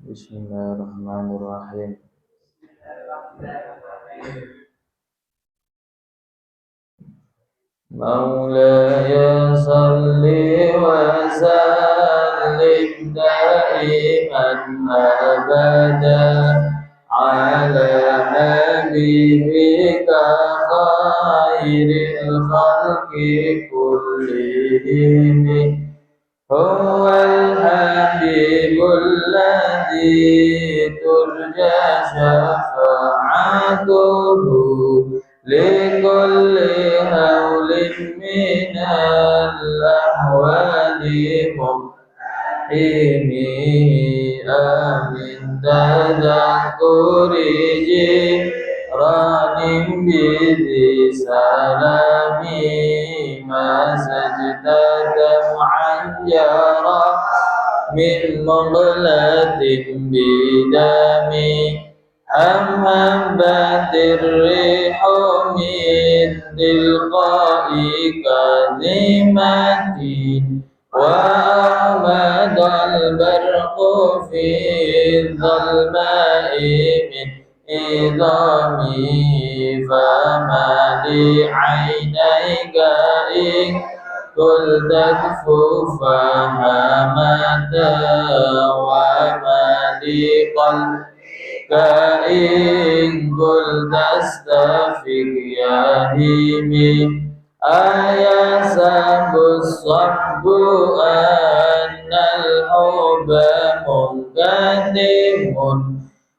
Bismillahirrahmanirrahim. Maulaya salli wa sallim daiman abada ala habibika khairil khalqi kullihim. هو الحبيب الذي ترجى شفاعته لكل هول من الأهوال مقيم آمن تذكر جيران بذي سلام ما سجد دمعا جرى من مغلة بدم أم هبت الريح من تلقاء كلمة وأمد البرق في الظلماء من إظامي فما لعينيك إن قلت كفوفها متى وما لقلبك إن قلت استفق يا هيمي أيحسب الصحب أن الحب منكتم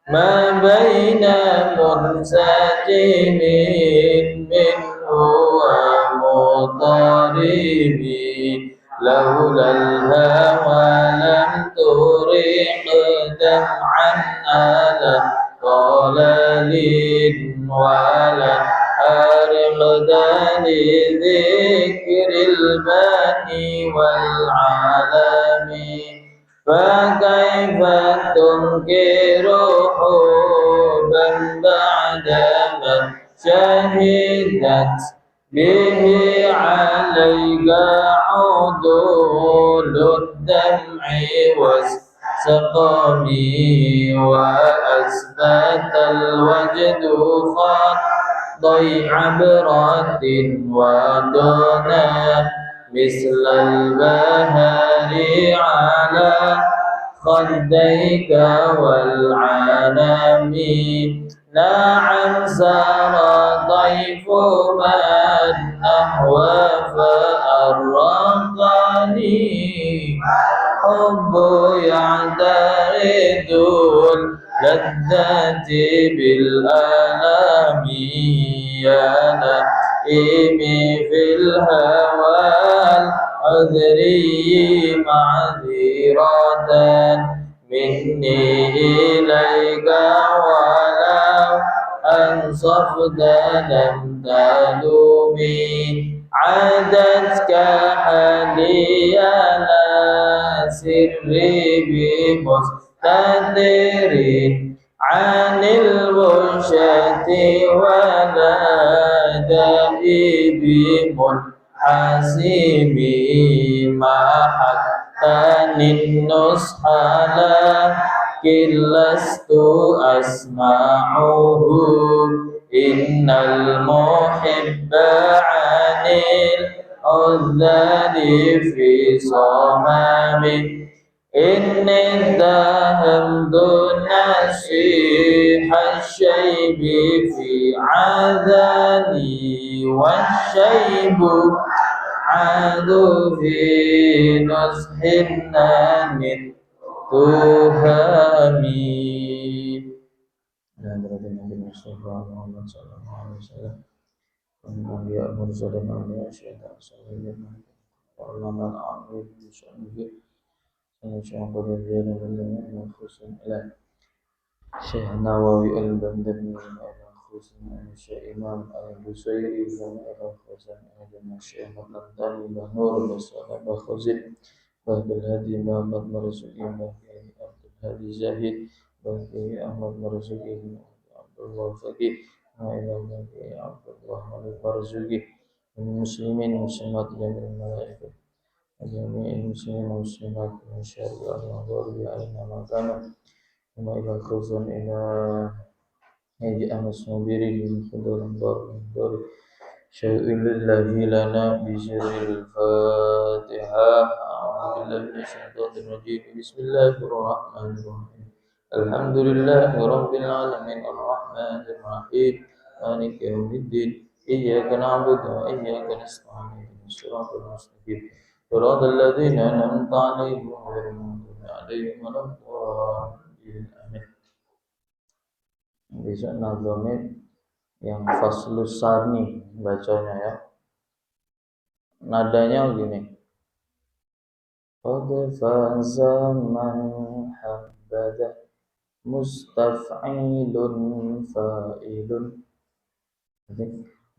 ما بين منسجم منه ومضطرب لولا الهوى لم ترق دمعا على ضلال ولا أرغد لذكر الباني والعالم فكيف تنكر حبا بعدما شهدت به عليك عدول الدمع والسقم وأثبت الوجد خطي عبرة ودنا مثل البهار على خديك والعنم نعم سار ضيف من أهوى فأرقني حب يعترض اللذة بالآلام يا نائمي في الهوى العذري معذرة مني إليك ولو أنصفت لم تلومي عادتك حالي لا سري بمستدر عن الوشاة ولا دائي بمنحسب ما حتى النصح لكن لست أسمعه إن المحب عن العذال في صمام إني اتهمت نسيح الشيب في عذاني والشيب عاد في نصح النام التهامي. Nabi Mustafa Muhammad sallallahu alaihi wasallam Nabi Mursalin Nabi Syaitan Sallallahu Parlaman Amin Syaitan Syaitan Qadir Nabi Khusun Ila Syekh Nawawi Al-Bandari Khusun Syekh Imam Al-Busairi Khusun Syekh Al-Nantani Nur Al-Salam Khuzin Bahdul Hadi Muhammad Marzuki Abdul Hadi Zahid Bagi Ahmad Marzuki Abdullah Faqih Ma'ilahullah Abdullah Marzuki Muslimin Muslimat Jamil Malaikat Jami'in Muslimin Muslimat Insya'Allah Wa Gharbi Aina Makana Wa ila khuzun ila Haji Anas Mubiri min Fadul Dar Syai'il lillahi lana Bisiril Fatihah A'udhu billahi minasyaitonir rajim Bismillahirrahmanirrahim Alhamdulillahi Rabbil Alamin Ar-Rahmanir Rahim Maliki Yawmiddin Iyyaka na'budu wa iyyaka nasta'in Ihdinas siratal mustaqim Shiratal ladzina an'amta 'alaihim ghairil maghdubi 'alaihim waladdallin Amin. Besok nazamnya yang faslus sani bacanya ya. Nadanya gini. Qad faza man habbada mustaf'ilun fa'ilun.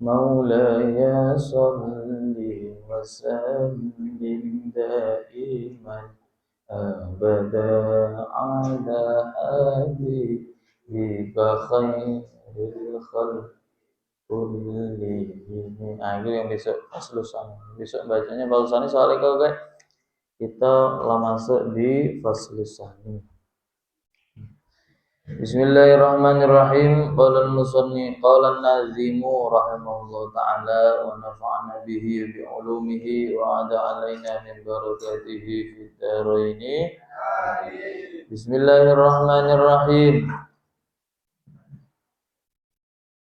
Maulaya salli wa sallim daiman abada ala habibika khairil khalq kullihim. Nah itu yang besok faslusan. Besok bacanya faslusan soalnya kalau guys kita lama masuk di faslusan. Bismillahirrahmanirrahim. Qala al-musanni qala an-nazimu rahimahullah ta'ala wa nafa'ana bihi bi ulumihi wa ada alaina min barakatihi fid dharain. Bismillahirrahmanirrahim.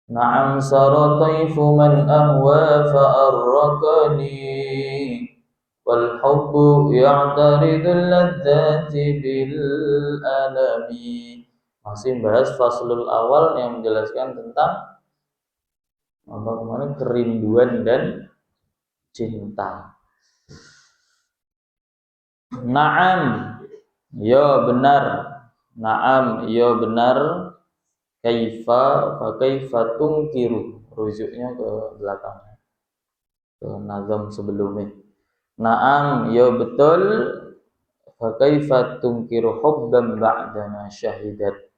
Na'am sara taifu man ahwa fa'arrakani wal hubbu ya'taridul ladzati bil alami. Masih bahas faslul awal yang menjelaskan tentang apa kemarin kerinduan dan cinta. Naam, ya benar. Naam, ya benar. Kaifa, fa kaifa tungkiru. Rujuknya ke belakang. Ke nazam sebelumnya. Naam, ya betul. Fa kaifa tungkiru hubban ba'da ma syahidat.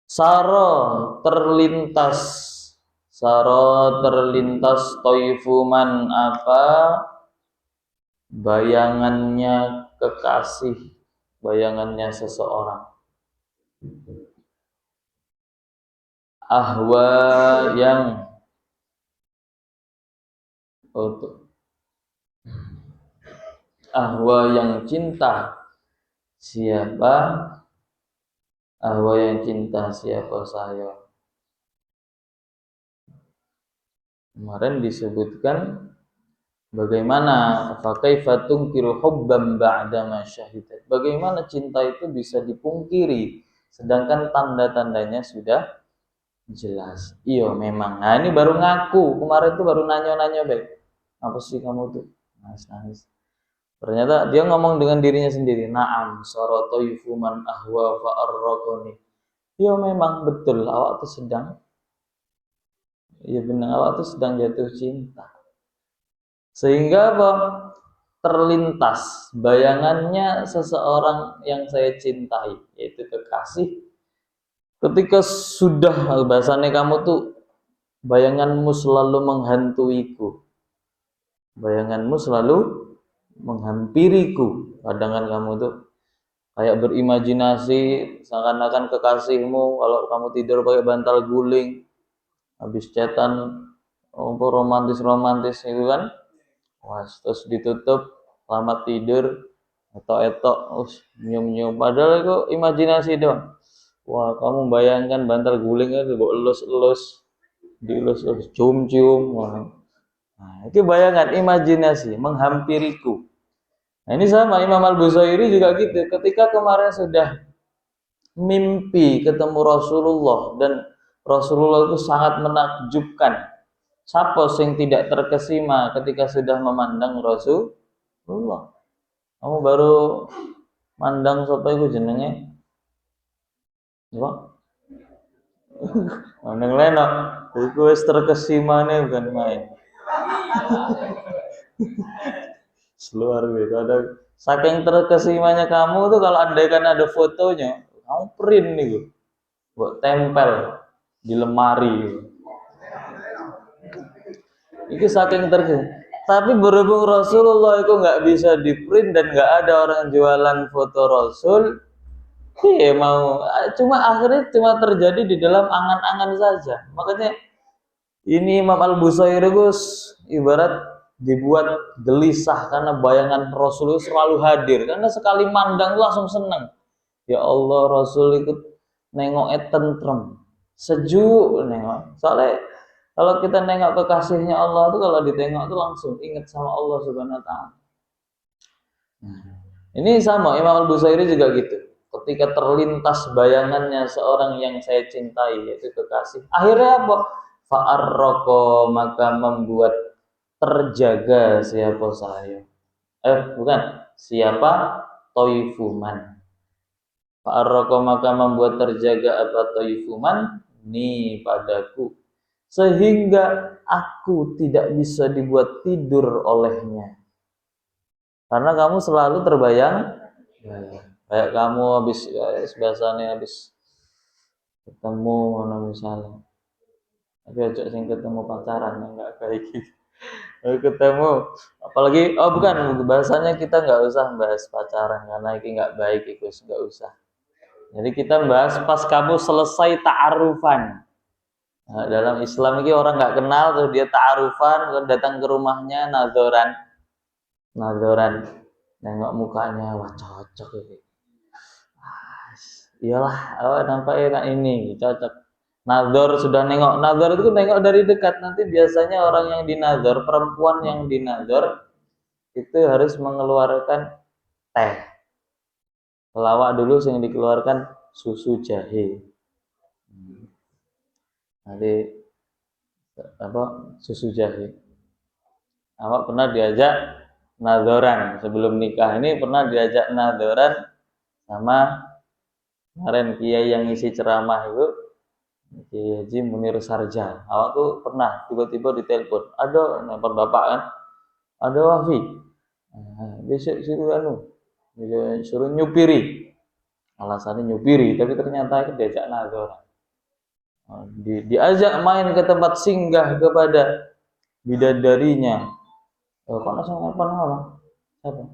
Saro terlintas toifuman apa bayangannya kekasih, bayangannya seseorang. Ahwa yang cinta siapa? Ahwa yang cinta siapa saya? Kemarin disebutkan bagaimana fakaifa tungkiru hubban ba'da ma syahidat. Bagaimana cinta itu bisa dipungkiri sedangkan tanda-tandanya sudah jelas. Iya memang. Nah ini baru ngaku. Kemarin tuh baru nanya-nanya baik. Apa sih kamu tuh? Nangis. Ternyata dia ngomong dengan dirinya sendiri. Naam soroto yufuman ahwa fa'arraqani. Ya memang betul awak tuh sedang. Ya benar awak tuh sedang jatuh cinta. Sehingga apa? Terlintas bayangannya seseorang yang saya cintai, yaitu kekasih. Ketika sudah bahasanya kamu tuh bayanganmu selalu menghantuiku. Bayanganmu selalu menghampiriku. Kadang kamu tuh kayak berimajinasi seakan-akan kekasihmu kalau kamu tidur pakai bantal guling, habis cetan romantis itu kan. Wah, terus ditutup selamat tidur atau etok nyium-nyium padahal itu imajinasi doang. Wah, kamu bayangkan bantal guling kan elus-elus, dielus-elus, cium-cium. Nah, itu bayangan imajinasi menghampiriku. Nah, ini sama Imam Al-Buzairi juga gitu. Ketika kemarin sudah mimpi ketemu Rasulullah dan Rasulullah itu sangat menakjubkan. Siapa yang tidak terkesima ketika sudah memandang Rasulullah? Kamu baru mandang siapa itu jenenge? Apa? Mandang lenok. Iku wis terkesimane bukan main. Luar biasa. Ada saking terkesimanya kamu tuh kalau andaikan ada fotonya, kamu print nih, buat tempel di lemari. Itu saking terkesima. Tapi berhubung Rasulullah itu nggak bisa di print dan nggak ada orang jualan foto Rasul, mau cuma akhirnya cuma terjadi di dalam angan-angan saja. Makanya ini Imam Al-Busairi Gus ibarat dibuat gelisah karena bayangan Rasul selalu hadir, karena sekali mandang langsung senang. Ya Allah, Rasul ikut nengok tentrem, sejuk nengok. Soalnya kalau kita nengok kekasihnya Allah tuh, kalau ditengok tuh langsung ingat sama Allah Subhanahu wa taala. Ini sama Imam Al-Busairi juga gitu. Ketika terlintas bayangannya seorang yang saya cintai, yaitu kekasih, akhirnya apa? Fa'arroko, maka membuat terjaga siapa saya. Bukan, siapa? Toifuman. Fa'arroko, maka membuat terjaga apa toifuman ni padaku, sehingga aku tidak bisa dibuat tidur olehnya. Karena kamu selalu terbayang, kayak kamu habis biasanya habis ketemu misalnya, tapi aja sing ketemu pacaran enggak kayak gitu. Ketemu, apalagi bukan bahasanya, kita nggak usah bahas pacaran karena ini nggak baik, itu nggak usah. Jadi kita bahas pas kamu selesai ta'arufan. Nah, dalam Islam ini orang nggak kenal terus dia ta'arufan, datang ke rumahnya nazoran, nengok mukanya, wah cocok ini. Iyalah, nampaknya ini cocok. Nazar sudah nengok, nazar itu nengok dari dekat. Nanti biasanya orang yang dinazar, perempuan yang dinazar itu harus mengeluarkan teh. Pelawak dulu yang dikeluarkan susu jahe. Nanti susu jahe. Awak pernah diajak nazoran sebelum nikah, ini pernah diajak nazoran sama kemarin kiai yang isi ceramah itu, Kiai Haji Munir Sarja. Awak tuh pernah tiba-tiba ditelepon, ada nelpon bapak kan, ada Wafi, besok suruh nyupiri, alasannya nyupiri, tapi ternyata itu diajak nazoran. Diajak main ke tempat singgah kepada bidadarinya. Kok langsung nelpon apa? Siapa?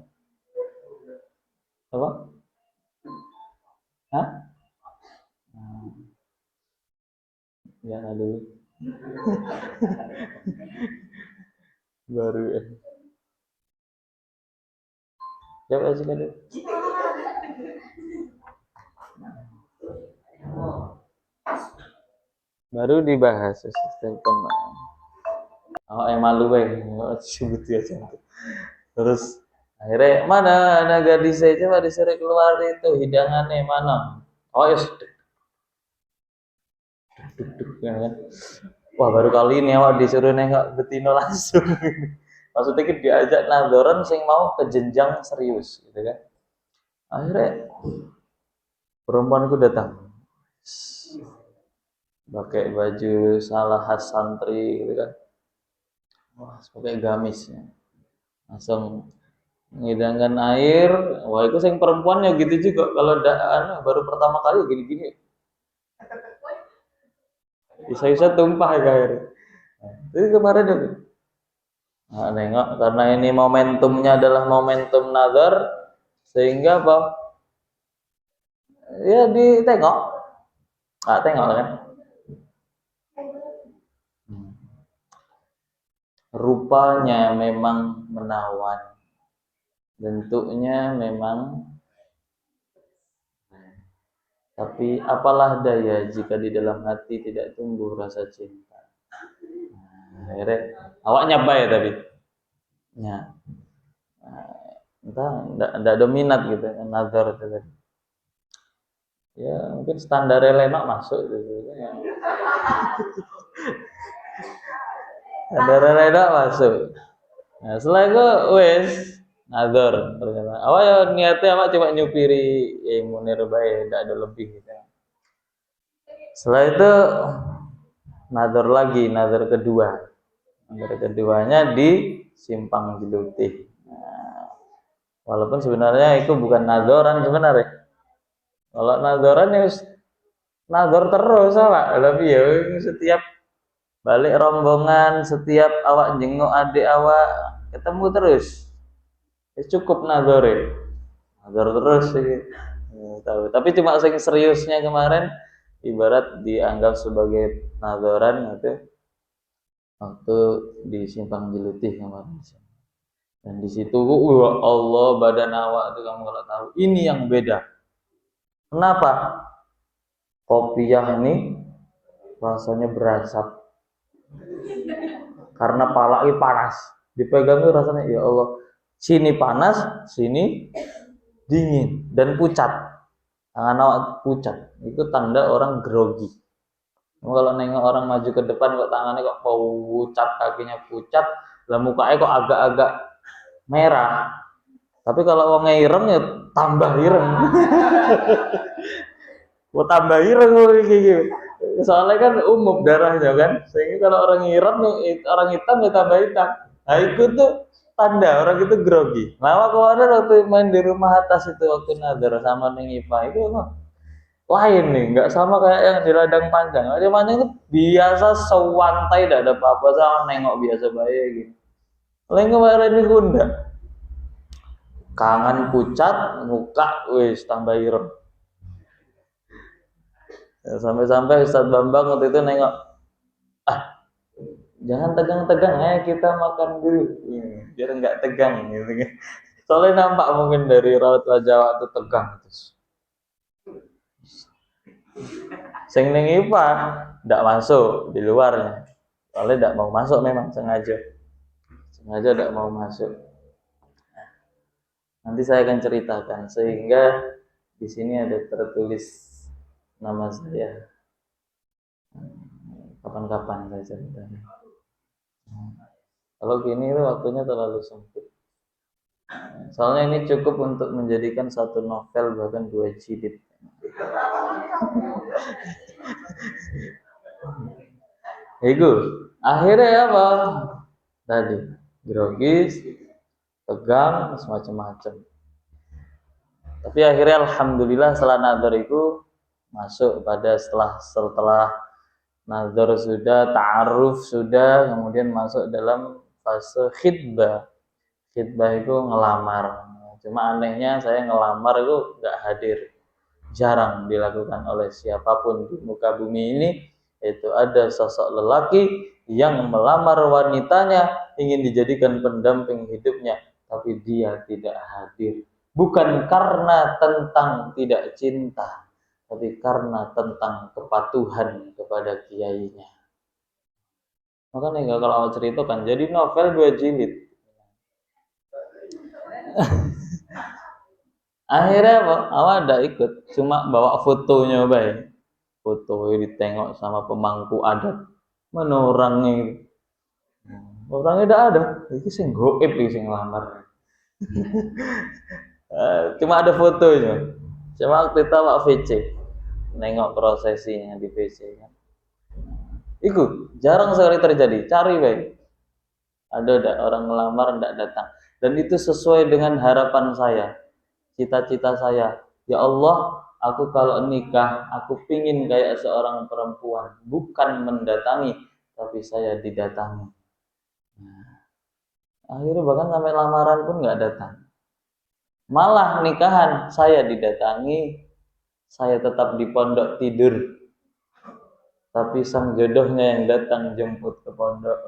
Apa? Hah? Ya dulu. Baru ya. Coba aja dulu. Baru dibahas sistem pemain. Yang malu sebut aja. Terus akhirnya mana gadis saya, coba disuruh keluar itu hidangannya mana? Yes. Kan. Wah, baru kali ini awak disuruh nengok betina langsung. Maksudnya kita diajak nazoran sing mau ke jenjang serius gitu kan. Akhirnya perempuan itu datang pakai baju salah khas santri gitu kan. Wah, pakai gamis ya. Langsung ngidangkan air. Wah, itu sing perempuannya gitu juga. Kalau baru pertama kali gini-gini. Bisa tumpah ya air. Jadi kemarin itu. Nah, nengok karena ini momentumnya adalah momentum nazar, sehingga apa? Ya ditengok. Tengok kan. Rupanya memang menawan, bentuknya memang, tapi apalah daya jika di dalam hati tidak tumbuh rasa cinta. Akhirnya awak nyoba ya tapi entah enggak dominat gitu nazar itu tadi. Ya mungkin standar lemak masuk gitu ya. Standar lemak masuk. Nah, setelah itu nazar ternyata. Awak ya niatnya awak cuma nyupiri Munir bae, enggak ada lebih gitu. Setelah itu nazar kedua. Nazar keduanya di Simpang Jelutih. Nah, walaupun sebenarnya itu bukan nazoran sebenarnya. Kalau nazoran ya nazar terus awak, tapi ya setiap balik rombongan, setiap awak jenguk adik awak ketemu terus. Ya cukup nazar terus sih. tahu. Tapi cuma sing seriusnya kemarin ibarat dianggap sebagai nadoran itu waktu di Simpang Jelutih kemarin. Dan di situ Allah badan awak itu kamu kalau tahu ini yang beda. Kenapa? Kopiah ini rasanya berasap karena palai panas. Dipegang tuh rasanya ya Allah, sini panas, sini dingin dan pucat. Tangan awak pucat. Itu tanda orang grogi. Kalau nengok orang maju ke depan kok tangannya kok pucat, kakinya pucat, lah mukanya kok agak-agak merah. Tapi kalau wong ireng ya tambah ireng. Mau tambah ireng gitu. Soalnya kan umum darahnya kan. Sehingga kalau orang ireng, orang hitam ya tambah hitam. Nah itu tuh tanda orang itu grogi. Nah kemarin waktu main di rumah atas itu waktu nadar sama Neng Ipa itu lain nih, nggak sama kayak yang di ladang panjang. Ladang panjang itu biasa sewantai, tidak ada apa-apa, sama nengok biasa baik gitu. Lain kemarin ini enggak. Kangen pucat, muka wis tambah ireng. Ya, sampai-sampai Ustadz Bambang waktu itu nengok, jangan tegang-tegang, ayo kita makan dulu, biar nggak tegang gitu. Soalnya nampak mungkin dari raut wajah waktu tegang terus. Sing ning IPA ndak masuk di luarnya. Soalnya ndak mau masuk memang sengaja ndak mau masuk. Nanti saya akan ceritakan sehingga di sini ada tertulis nama saya. Kapan-kapan saya ceritakan. Kalau gini itu waktunya terlalu sempit. Soalnya ini cukup untuk menjadikan satu novel bahkan 2 jilid. Itu akhirnya apa? Tadi grogis, tegang, semacam-macam. Tapi akhirnya alhamdulillah setelah nador itu masuk pada setelah nador sudah, ta'aruf sudah, kemudian masuk dalam fase khitbah. Khitbah itu ngelamar. Cuma anehnya saya ngelamar itu nggak hadir. Jarang dilakukan oleh siapapun di muka bumi ini. Itu ada sosok lelaki yang melamar wanitanya ingin dijadikan pendamping hidupnya, tapi dia tidak hadir. Bukan karena tentang tidak cinta, tapi karena tentang kepatuhan kepada kiainya. Makanya kalau awal cerita kan jadi novel 2 jilid. Akhirnya apa? Awal ada ikut, cuma bawa fotonya baik. Foto ditengok sama pemangku adat. Mana orangnya itu? Orangnya tidak ada. Ini sing goib, ini sing lamar. Cuma ada fotonya. Cuma waktu itu Pak VC nengok prosesinya di VC kan. Ikut, jarang sekali terjadi. Cari baik. Ada orang melamar tidak datang. Dan itu sesuai dengan harapan saya, cita-cita saya. Ya Allah, aku kalau nikah, aku pingin kayak seorang perempuan, bukan mendatangi, tapi saya didatangi. Nah, akhirnya bahkan sampai lamaran pun nggak datang. Malah nikahan saya didatangi, saya tetap di pondok tidur, tapi sang jodohnya yang datang jemput ke pondok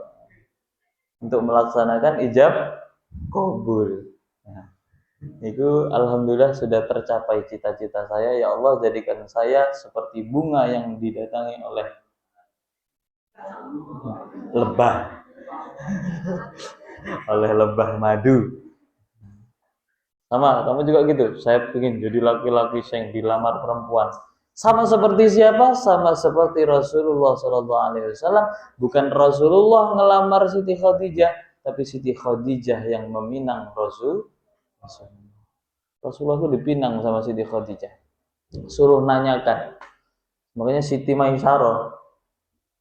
untuk melaksanakan ijab kabul. Nah, itu alhamdulillah sudah tercapai cita-cita saya. Ya Allah, jadikan saya seperti bunga yang didatangi oleh lebah. Oleh lebah madu. Sama, kamu juga gitu. Saya ingin jadi laki-laki yang dilamar perempuan. Sama seperti siapa? Sama seperti Rasulullah SAW. Bukan Rasulullah ngelamar Siti Khadijah, tapi Siti Khadijah yang meminang Rasulullah itu dipinang sama Siti Khadijah. Suruh nanyakan. Makanya Siti Maisaroh.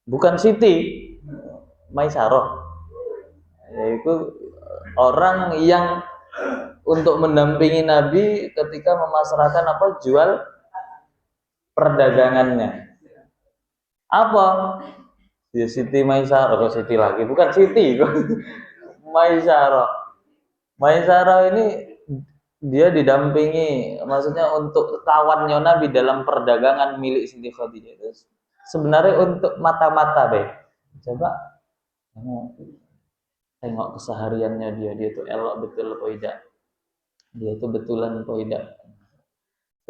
Bukan Siti Maisaroh. Yaitu orang yang untuk mendampingi Nabi ketika memasrahkan jual perdagangannya. Apa? Ya Siti Maisaroh, kok Siti lagi, bukan Siti. Maisaroh. Maisaroh ini dia didampingi, maksudnya untuk kawannya Nabi dalam perdagangan milik Siti Khadijah itu sebenarnya untuk mata-mata be. Coba kamu tengok kesehariannya dia itu elok betul atau tidak, dia itu betulan atau tidak.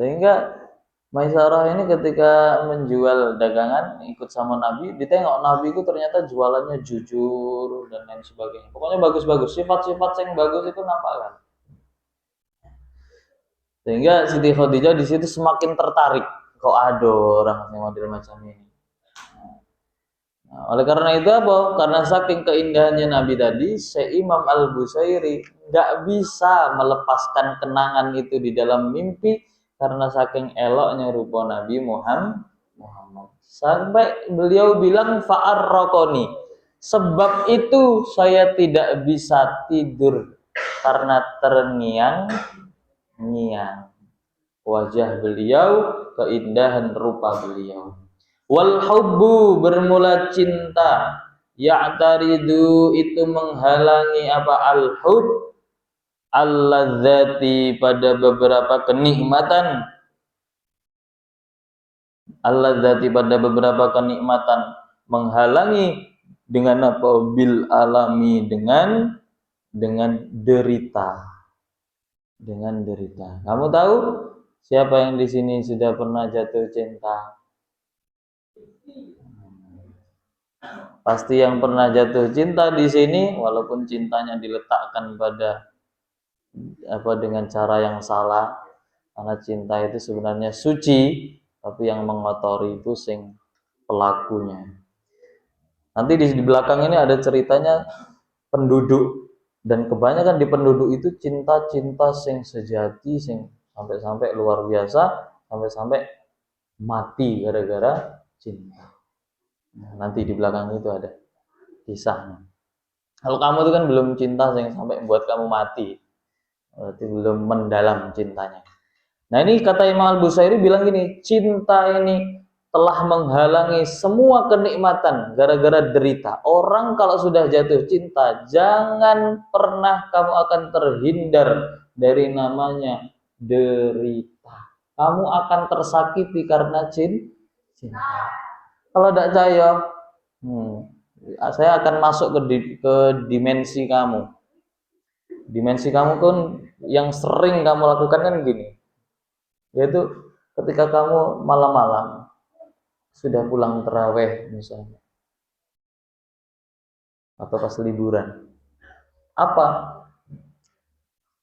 Sehingga Maisarah ini ketika menjual dagangan ikut sama Nabi, ditengok Nabi itu ternyata jualannya jujur dan lain sebagainya. Pokoknya bagus-bagus, sifat-sifat yang bagus itu nampak kan. Sehingga Siti Khadijah di situ semakin tertarik, kok ada orang yang model macam ini. Nah, oleh karena itu apa? Karena saking keindahannya Nabi tadi, Syekh Imam Al-Busairi nggak bisa melepaskan kenangan itu di dalam mimpi karena saking eloknya rupa Nabi Muhammad. Sampai beliau bilang fa'arraqani. Sebab itu saya tidak bisa tidur karena terngiang-ngiang wajah beliau, keindahan rupa beliau. Wal hubbu bermula cinta, ya'taridu itu menghalangi apa al-hub alladzati pada beberapa kenikmatan, alladzati pada beberapa kenikmatan, menghalangi dengan apa bil alami dengan derita. Dengan derita. Kamu tahu siapa yang di sini sudah pernah jatuh cinta? Pasti yang pernah jatuh cinta di sini, walaupun cintanya diletakkan pada apa dengan cara yang salah, karena cinta itu sebenarnya suci, tapi yang mengotori itu sing pelakunya. Nanti di belakang ini ada ceritanya penduduk, dan kebanyakan di penduduk itu cinta-cinta sing sejati, sing sampai-sampai luar biasa, sampai-sampai mati gara-gara cinta. Nah, nanti di belakang itu ada kisahnya. Kalau kamu itu kan belum cinta yang sampai membuat kamu mati, berarti belum mendalam cintanya. Nah ini kata Imam Al-Busairi bilang gini, cinta ini telah menghalangi semua kenikmatan gara-gara derita. Orang kalau sudah jatuh cinta, jangan pernah kamu akan terhindar dari namanya derita. Kamu akan tersakiti karena cinta. Kalau tidak percaya, saya akan masuk ke dimensi kamu. Dimensi kamu pun yang sering kamu lakukan kan gini, yaitu ketika kamu malam-malam sudah pulang terawih misalnya, atau pas liburan, apa?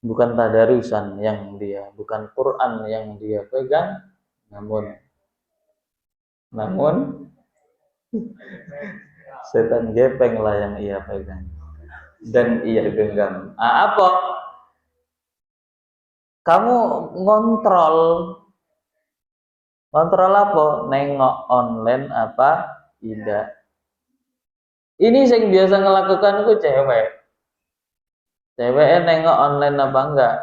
Bukan tadarusan yang dia, bukan Quran yang dia pegang, namun setan gepeng lah yang ia pegang dan ia genggam. Apa? Kamu ngontrol apa? Nengok online apa tidak? Ini yang biasa ngelakukan itu cewek nengok online apa enggak?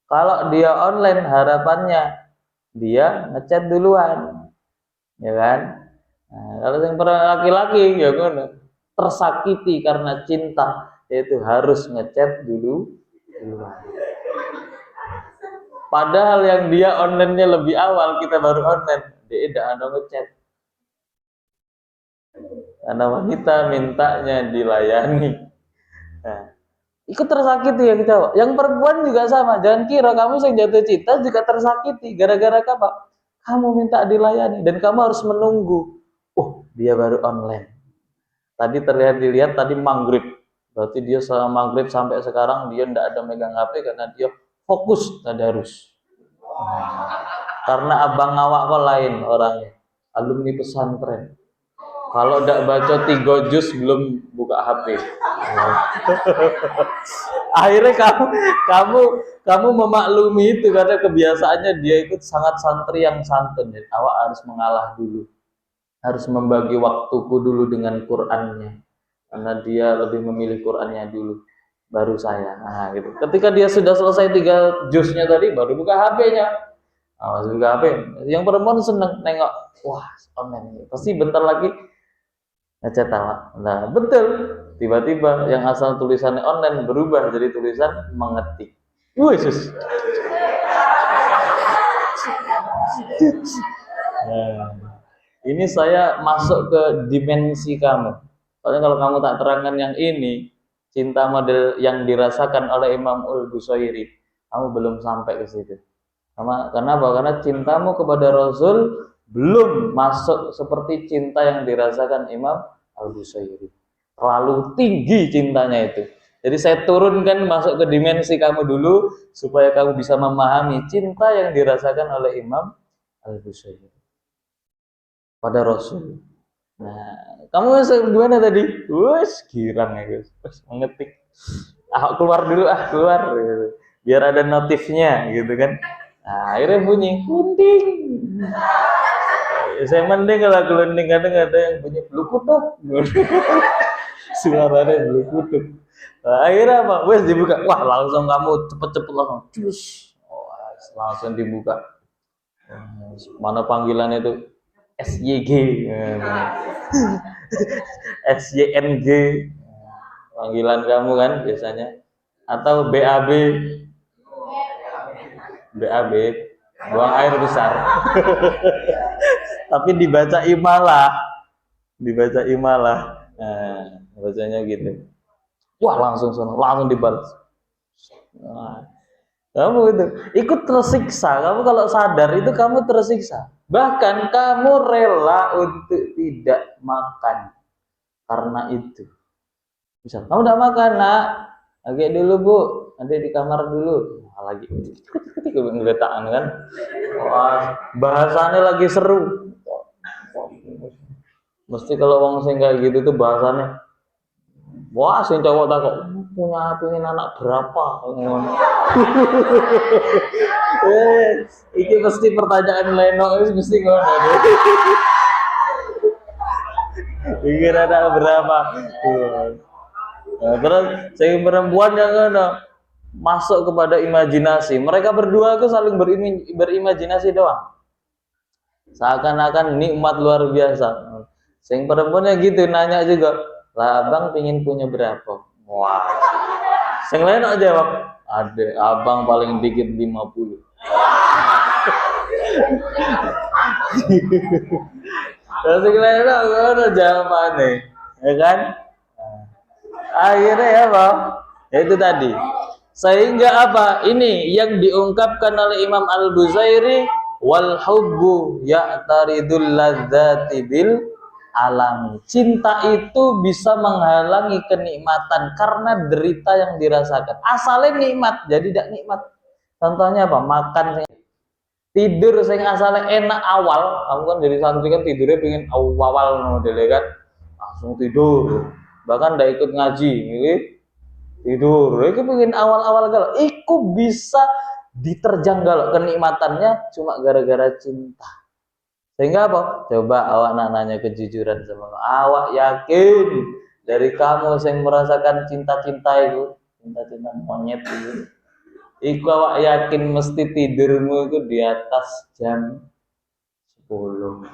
Kalau dia online harapannya dia ngechat duluan, ya kan? Nah, kalau yang laki-laki ya kan tersakiti karena cinta, yaitu harus ngechat duluan. Padahal yang dia online-nya lebih awal, kita baru online, dia tidak ada ngechat. Karena wanita mintanya dilayani. Nah, ikut tersakiti ya kita. Yang perempuan juga sama. Jangan kira kamu yang jatuh cinta juga tersakiti gara-gara apa? Kamu minta dilayani dan kamu harus menunggu. Oh, dia baru online. Tadi dilihat tadi maghrib. Berarti dia selama maghrib sampai sekarang dia tidak ada megang HP karena dia fokus tadarus. Karena abang awak kok lain orangnya, alumni pesantren. Kalau tidak baca 3 juz belum buka HP. Akhirnya kamu memaklumi itu karena kebiasaannya dia ikut sangat santri yang santun. Jadi awak harus mengalah dulu, harus membagi waktuku dulu dengan Qur'annya, karena dia lebih memilih Qur'annya dulu, baru saya. Nah, gitu. Ketika dia sudah selesai 3 juznya tadi, baru buka HP-nya. Masuk buka HP. Yang perempuan seneng nengok, wah online. Pasti bentar lagi ngechat awak. Nah, betul. Tiba-tiba yang asal tulisannya online berubah jadi tulisan mengetik. Sus. Nah, ini saya masuk ke dimensi kamu. Soalnya kalau kamu tak terangkan yang ini, cinta model yang dirasakan oleh Imam Al-Busairi, kamu belum sampai ke situ. Kenapa? Karena cintamu kepada Rasul belum masuk seperti cinta yang dirasakan Imam Al-Busairi. Terlalu tinggi cintanya itu. Jadi saya turunkan masuk ke dimensi kamu dulu supaya kamu bisa memahami cinta yang dirasakan oleh Imam Al-Busairi pada Rasul. Nah, kamu gimana tadi? Wes, girang ya guys. Wes, mengetik. Keluar dulu keluar. Gitu. Biar ada notifnya gitu kan. Nah, akhirnya bunyi kunting. Saya mending kalau kelending kadang ada yang bunyi blue kutuk. Suaranya blue kutuk. Nah, akhirnya apa? Wes dibuka. Wah, langsung kamu cepet-cepet langsung cus. Langsung dibuka. Mana panggilan itu? SYG. SYNG. Panggilan kamu kan biasanya. Atau BAB. BAB, buang air besar. Tapi dibaca imalah. Nah, bacanya gitu. Wah, langsung dibalas. Nah, kamu itu ikut tersiksa. Kamu kalau sadar itu kamu tersiksa. Bahkan kamu rela untuk tidak makan karena itu. Misal kamu udah makan, nak, agak dulu bu, nanti di kamar dulu. Lagi ngeletaan kan. Wah, bahasannya lagi seru. Mesti kalau wong sing kayak gitu tuh bahasannya. Wah, sing cowok takut pengen anak berapa? Ini mesti pertanyaan Leno mesti ngono. Pikir anak berapa? Nah, terus sing perempuan yang ngono masuk kepada imajinasi. Mereka berdua itu saling berimajinasi doang. Seakan-akan nikmat luar biasa. Sing perempuannya gitu nanya juga, lah abang pingin punya berapa? Wah. Sing lain aja jawab, ada abang paling dikit 50. Terus sing lain ada jawabannya, ya kan? Akhirnya ya Bang, ya itu tadi. Sehingga apa? Ini yang diungkapkan oleh Imam Al-Busairi, wal hubbu ya'taridul ladzati bil alami. Cinta itu bisa menghalangi kenikmatan karena derita yang dirasakan. Asalnya nikmat, jadi tidak nikmat. Contohnya apa? Makan, tidur sing asalnya enak awal. Kamu kan jadi santri kan tidurnya pengen awal modelnya kan, langsung tidur. Bahkan tidak ikut ngaji, gitu. Tidur, itu pengen awal-awal galau, itu bisa diterjang galau kenikmatannya cuma gara-gara cinta. Sehingga apa? Coba awak nanya kejujuran sama awak, yakin dari kamu yang merasakan cinta-cinta itu, cinta-cinta monyet itu awak yakin mesti tidurmu itu di atas jam 10.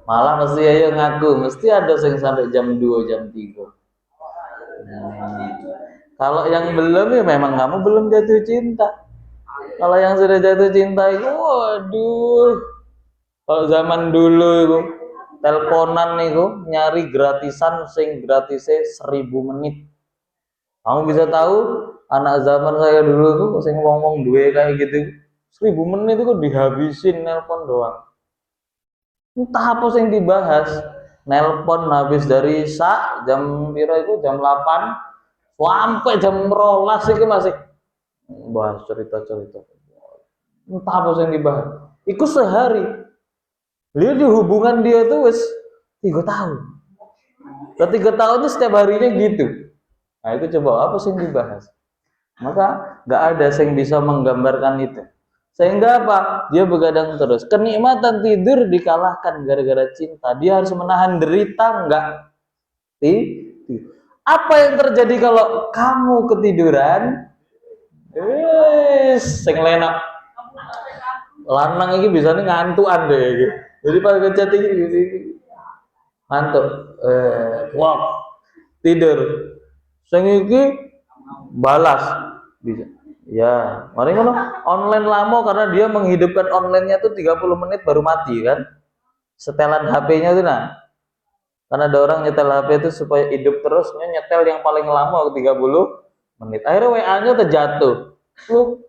Malah mesti ayo ngaku, mesti ada yang sampai jam 2, jam 3. Kalau yang belum ya memang kamu belum jatuh cinta. Kalau yang sudah jatuh cinta itu, waduh. Kalau zaman dulu itu teleponan itu nyari gratisan sing gratisnya 1000 menit. Kamu bisa tahu anak zaman saya dulu itu sing ngomong duwe kayak gitu 1000 menit itu dihabisin nelpon doang. Entah apa yang dibahas. Nelpon habis dari jam piro itu jam 8 sampai jam 12 itu masih bahas cerita-cerita. Entah apa yang dibahas. Itu sehari. Dia di hubungan dia tuh wis 3 tahun. 3 tahun itu setiap harinya gitu. Nah itu coba apa sih yang dibahas. Maka gak ada yang bisa menggambarkan itu. Sehingga apa? Dia begadang terus. Kenikmatan tidur dikalahkan gara-gara cinta. Dia harus menahan derita enggak? Apa yang terjadi kalau kamu ketiduran? Sing lenak. Lanang ini bisa ngantuan deh gitu. Jadi pada ngechat ini ngantuk. Wow. Tidur. Sing iki balas bisa. Ya, mari ngono. Online lama karena dia menghidupkan online-nya tuh 30 menit baru mati kan. Setelan HP-nya tuh nah. Karena ada orang nyetel HP itu supaya hidup terus, nyetel yang paling lama 30 menit. Akhirnya WA-nya terjatuh. Lu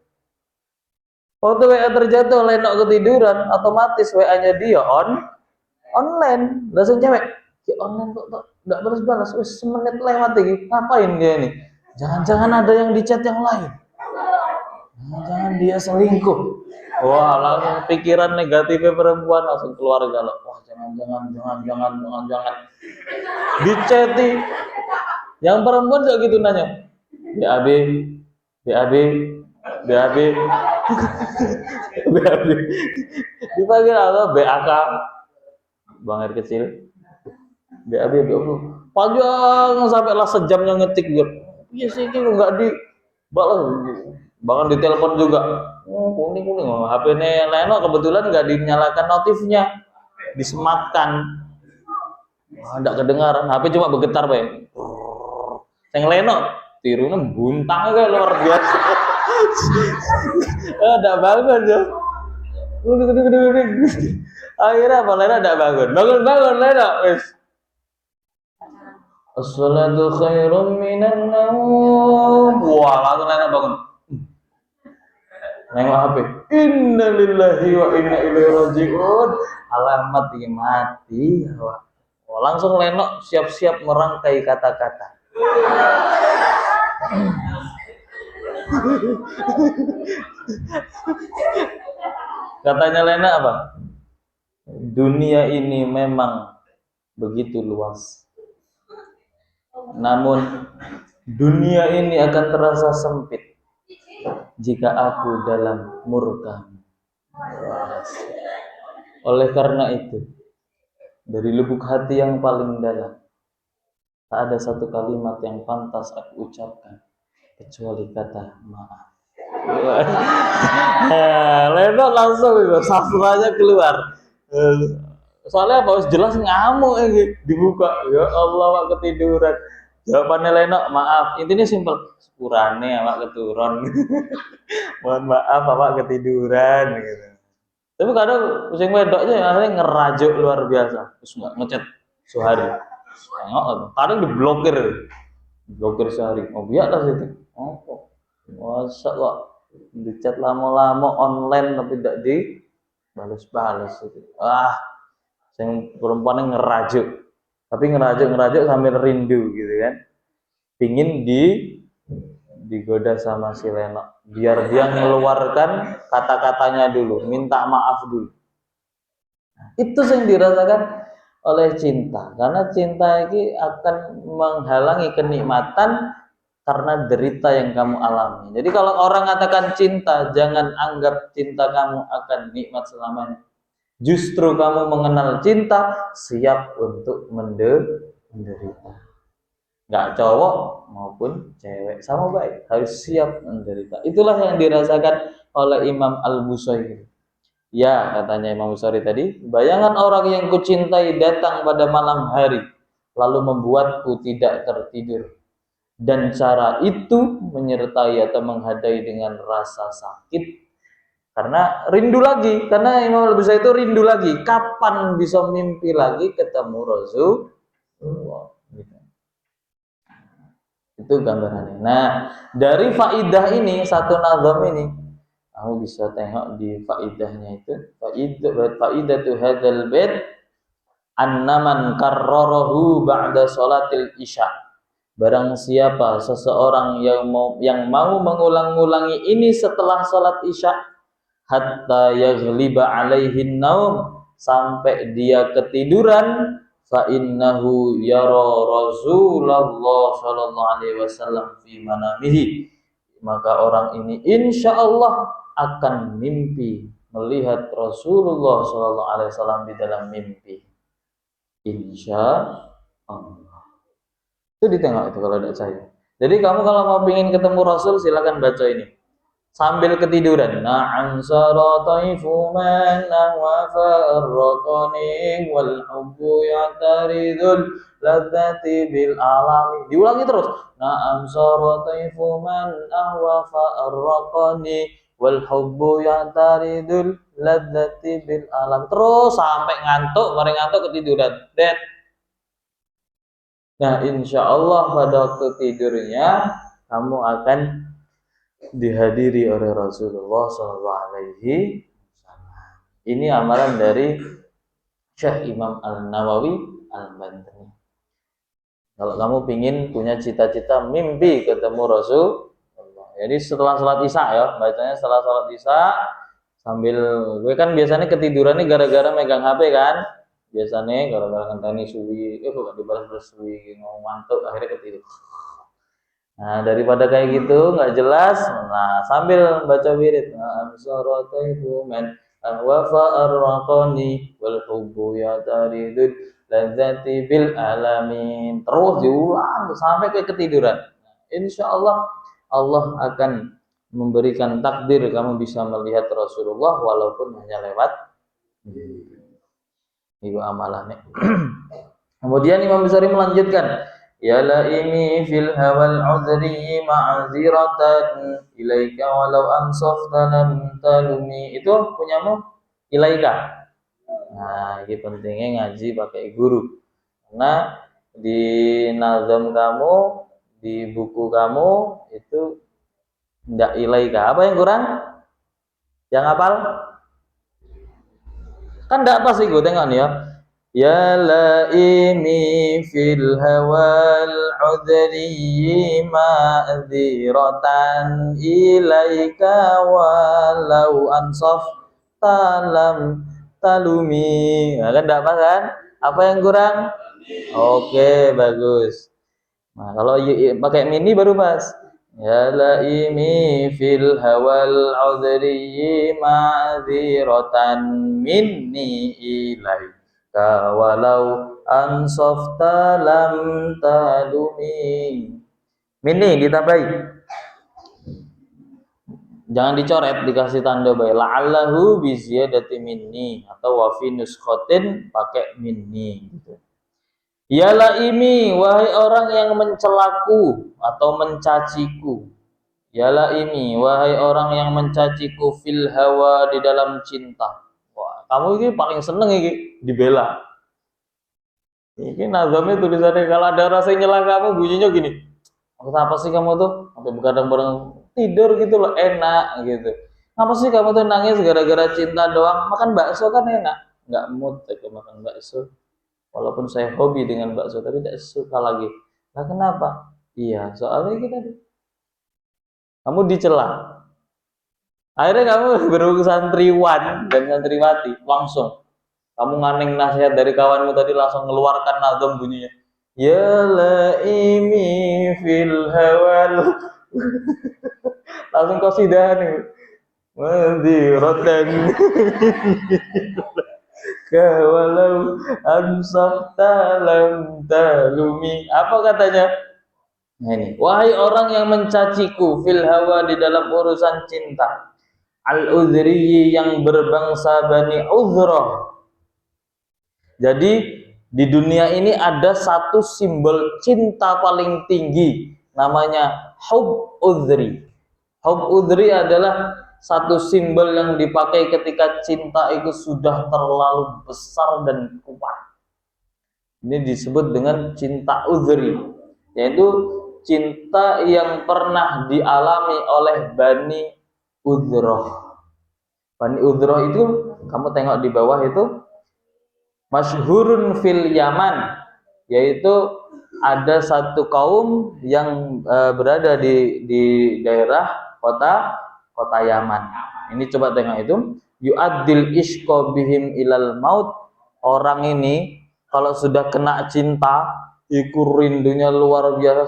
waktu WA terjatuh, lenok ketiduran, otomatis WA-nya dia online. Langsung cewek, "Ya online kok enggak balas-balas, wis semenit lewat lagi. Ngapain dia ini? Jangan-jangan ada yang di chat yang lain. Jangan dia selingkuh." Wah, langsung pikiran negatifnya perempuan langsung keluar galau. Wah, jangan. Diceti. Yang perempuan juga gitu nanya. BAB, BAB, BAB, BAB. Dipanggil apa? BAK. Bang air kecil. BAB, BAB. Panjang sampai lah sejamnya ngetik gitu. Iya sih, ini nggak di balas. Bahkan ditelepon juga. Kuning. HP-nya Leno kebetulan nggak dinyalakan notifnya, disematkan. Nggak kedengaran. HP cuma bergetar, Pak. Yang Leno tirunya buntang kayak luar biasa. Nggak bangun ya. Akhirnya apa Leno nggak bangun. Bangun Leno. Wes. As-salatu khairum minan naum. Wah, langsung Leno bangun. Nengok HP. Inna lillahi wa inna ilaihi raji'un. Alamat ini mati. Wah, langsung Leno siap-siap merangkai kata-kata. Katanya Lena apa? Dunia ini memang begitu luas. Namun dunia ini akan terasa sempit jika aku dalam murka. Oleh karena itu, dari lubuk hati yang paling dalam, tak ada satu kalimat yang pantas aku ucapkan kecuali kata maaf. Leno langsung itu sastranya keluar. Soalnya apa? Jelas ngamuk ini dibuka. Ya Allah, Pak ketiduran. Jawabannya Leno, maaf. Intinya simpel. Sepurane Pak keturun. Mohon maaf Pak ketiduran gitu. Tapi kadang pusing wedoknya akhirnya ngerajuk luar biasa. Terus nggak ngechat sehari. Kadang diblokir. Blokir sehari. Oh biarlah situ. Oh, masa kok di chat lama-lama online tapi tidak dibalas-balas itu. Yang perempuannya ngerajuk. Tapi ngerajuk sambil rindu gitu kan. Pingin digoda sama si Leno. Biar dia mengeluarkan kata-katanya dulu, minta maaf dulu. Itu yang dirasakan oleh cinta. Karena cinta ini akan menghalangi kenikmatan karena derita yang kamu alami. Jadi kalau orang katakan cinta, jangan anggap cinta kamu akan nikmat selamanya. Justru kamu mengenal cinta, siap untuk menderita. Nggak cowok maupun cewek sama baik, harus siap menderita. Itulah yang dirasakan oleh Imam Al-Busayri. Ya, katanya Imam Busayri tadi, bayangan orang yang kucintai datang pada malam hari, lalu membuatku tidak tertidur. Dan cara itu menyertai atau menghadai dengan rasa sakit karena rindu lagi, karena Imam Al-Busayri itu rindu lagi, kapan bisa mimpi lagi ketemu Rasulullah. Itu gambarannya. Nah, dari faidah ini, satu nazam ini, kamu bisa tengok di faidahnya itu. Faidatu hadzal bait annaman karrarahu ba'da sholatil isya. Barang siapa seseorang yang mau mengulang-ulangi ini setelah salat isya, hatta yaghliba alaihin naum, sampai dia ketiduran, fa innahu yara Rasulullah sallallahu alaihi wasallam fi manamihi, maka orang ini insyaallah akan mimpi melihat Rasulullah sallallahu alaihi wasallam di dalam mimpi. Insyaallah. Itu ditengok itu kalau tidak saya. Jadi kamu kalau mau pingin ketemu Rasul silakan baca ini. sambil ketiduran. Na'am sara taifu man wa farraqani wal hubbu ya'taridul ladzati bil alami. Diulangi terus. Na'am sara taifu man wa farraqani wal hubbu ya'taridul ladzati bil alam. Terus sampai ngantuk, mari ngantuk ketiduran. Nah, insya Allah pada waktu tidurnya kamu akan dihadiri oleh Rasulullah SAW. Ini amalan dari Syekh Imam An-Nawawi Al-Bantani. Kalau kamu pingin punya cita-cita mimpi ketemu Rasulullah, jadi setelah sholat isya ya, bacanya setelah sholat isya sambil gue kan biasanya ketiduran nih gara-gara megang HP kan. Biasanya gara-gara ngenteni suwi, kok dibalas-balas suwi, ngomong ngantuk akhirnya ketidur. Nah, daripada kayak gitu nggak jelas, nah sambil baca wirid, amsarataihu man wa farraqani wal hubbu yataridul ladzati bil alamin. Terus diulang sampai ke ketiduran. Insya Allah Allah akan memberikan takdir kamu bisa melihat Rasulullah walaupun hanya lewat itu amalannya. Kemudian Imam Bukhari melanjutkan, ya laimi fil hawal udri ma'ziratan ilaika walau ansafta lam talumi. Itu punyamu ilaika. Nah, ini pentingnya ngaji pakai guru. Karena di nazam kamu, di buku kamu itu ndak ilaika. Apa yang kurang? Yang hafal? Kan ndak pas iku tengok nih ya. Ya laimi fil hawal udri ma'dziratan ilaika walau ansaf talam talumi. Nah, kan ndak pas kan? Apa yang kurang? Oke, bagus. Nah, kalau pakai mini baru pas. Ya laimi fil hawal udri ma'dziratan minni ilaika walau ansafta lam talumi. Mini ditambahi, jangan dicoret, dikasih tanda baik la'allahu bi ziyadati minni atau wa fi nuskhatin pakai minni gitu. Ya laimi, wahai orang yang mencelaku atau mencaciku. Ya laimi, wahai orang yang mencaciku fil hawa di dalam cinta. Wah, kamu ini paling seneng ini dibela. Ini nazamnya tulisannya kalau ada rasa nyela kamu bunyinya gini. Apa sih kamu tuh? Sampai begadang-begadang tidur gitu loh, enak gitu. Apa sih kamu tuh nangis gara-gara cinta doang? Makan bakso kan enak. Nggak mood makan bakso. Walaupun saya hobi dengan bakso, tapi tidak suka lagi. Nah, kenapa? Iya, soalnya kamu dicela. Akhirnya kamu berurusan santriwan dan santriwati langsung. Kamu nganeng nasihat dari kawanmu tadi langsung mengeluarkan nazam bunyinya. Ya laimi fil hawal. Langsung qasidah nih. Madziratan. Walau ansafta lam talumi. Apa katanya? Nah ini, wahai orang yang mencaciku fil hawa di dalam urusan cinta, al udhri yang berbangsa Bani Udhrah. Jadi di dunia ini ada satu simbol cinta paling tinggi, namanya hub udhri. Hub udhri adalah satu simbol yang dipakai ketika cinta itu sudah terlalu besar dan kuat. Ini disebut dengan cinta udhri, yaitu cinta yang pernah dialami oleh Bani Udhrah. Bani Udhrah itu, kamu tengok di bawah itu, masyhurun fil Yaman, yaitu ada satu kaum yang berada di daerah kota Yaman. Ini coba tengok itu, yu'addil ishqa bihim ilal maut. Orang ini kalau sudah kena cinta, iku rindunya luar biasa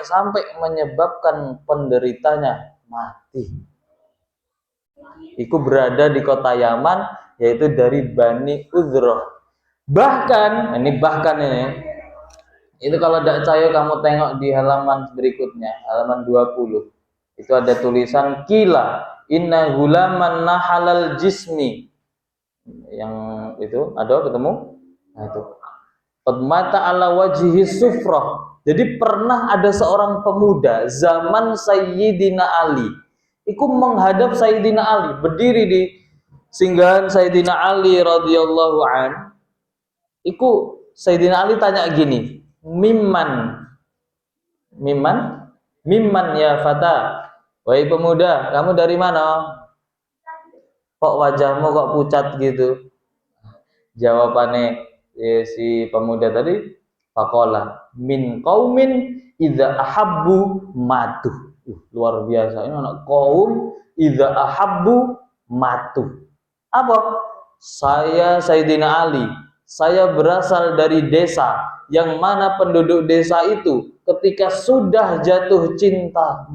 sampai menyebabkan penderitanya mati. Iku berada di kota Yaman, yaitu dari Bani Udhrah. Bahkan ini itu kalau tidak percaya kamu tengok di halaman berikutnya, halaman 20. Itu ada tulisan kila inna gulaman nahalal jismi. Yang itu ada ketemu? Nah itu. Qad mata ala wajhi sufrah. Jadi pernah ada seorang pemuda zaman Sayyidina Ali. Iku menghadap Sayyidina Ali, berdiri di singgahan Sayyidina Ali radhiyallahu an. Iku Sayyidina Ali tanya gini, mimman ya fata, wahai pemuda, kamu dari mana? Kok wajahmu kok pucat gitu? Jawabannya si pemuda tadi, faqala min qaumin idza ahabbu matu. Luar biasa, ini anak kaum idza ahabbu matu. Apa? Saya Sayyidina Ali, saya berasal dari desa yang mana penduduk desa itu ketika sudah jatuh cinta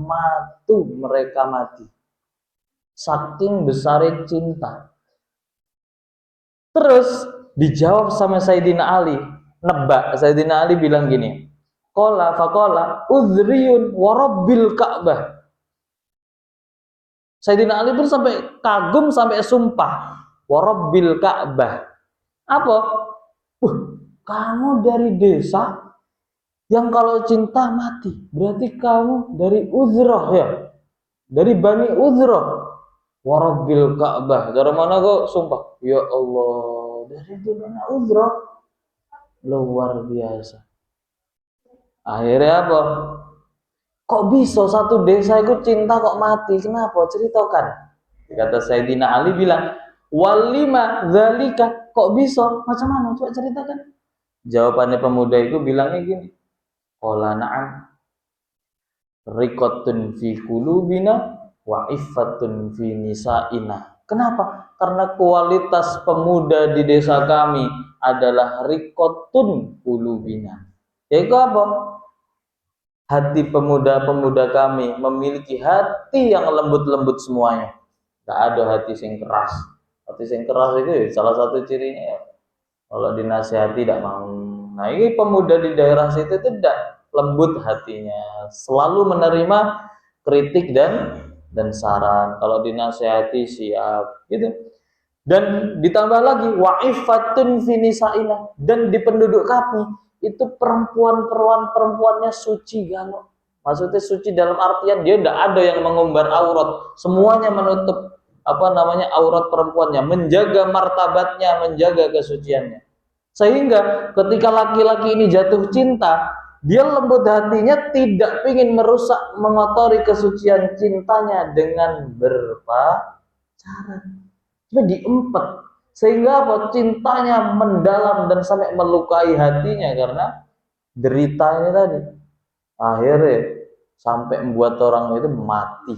mereka mati. Saking besar cinta. Terus dijawab sama Sayyidina Ali, nebak. Sayyidina Ali bilang gini, faqala udhriyun warabbil Ka'bah. Sayyidina Ali pun sampai kagum, sampai sumpah, warabbil Ka'bah. Apa? Kamu dari desa yang kalau cinta mati, berarti kamu dari Uzrah ya, dari Bani Uzrah. Warabbil Ka'bah. Dari mana kok sumpah? Ya Allah, dari Bani Uzrah. Luar biasa. Akhirnya apa? Kok bisa satu desa itu cinta kok mati? Kenapa? Ceritakan. Kata Sayyidina Ali bilang, walima dzalika, kok bisa? Macam mana? Coba ceritakan. Jawabannya pemuda itu bilangnya gini, qala na'am riqatun fi qulubina wa iffatun fi nisa'ina. Kenapa? Karena kualitas pemuda di desa kami adalah riqatun qulubina. Yaitu apa? Hati pemuda-pemuda kami memiliki hati yang lembut-lembut semuanya. Tidak ada hati yang keras. Hati yang keras itu salah satu cirinya ya. Kalau dinasihati tidak mau. Nah ini pemuda di daerah situ itu tidak lembut hatinya, selalu menerima kritik dan saran. Kalau dinasihati siap, gitu. Dan ditambah lagi wa'ifatun finisaina, dan di penduduk kami itu perempuannya suci gano. Maksudnya suci dalam artian dia tidak ada yang mengumbar aurat, semuanya menutup aurat perempuannya, menjaga martabatnya, menjaga kesuciannya. Sehingga ketika laki-laki ini jatuh cinta, dia lembut hatinya, tidak ingin merusak, mengotori kesucian cintanya dengan berpacaran. Cuma diempet, sehingga apa? Cintanya mendalam dan sampai melukai hatinya karena deritanya tadi. Akhirnya sampai membuat orang itu mati.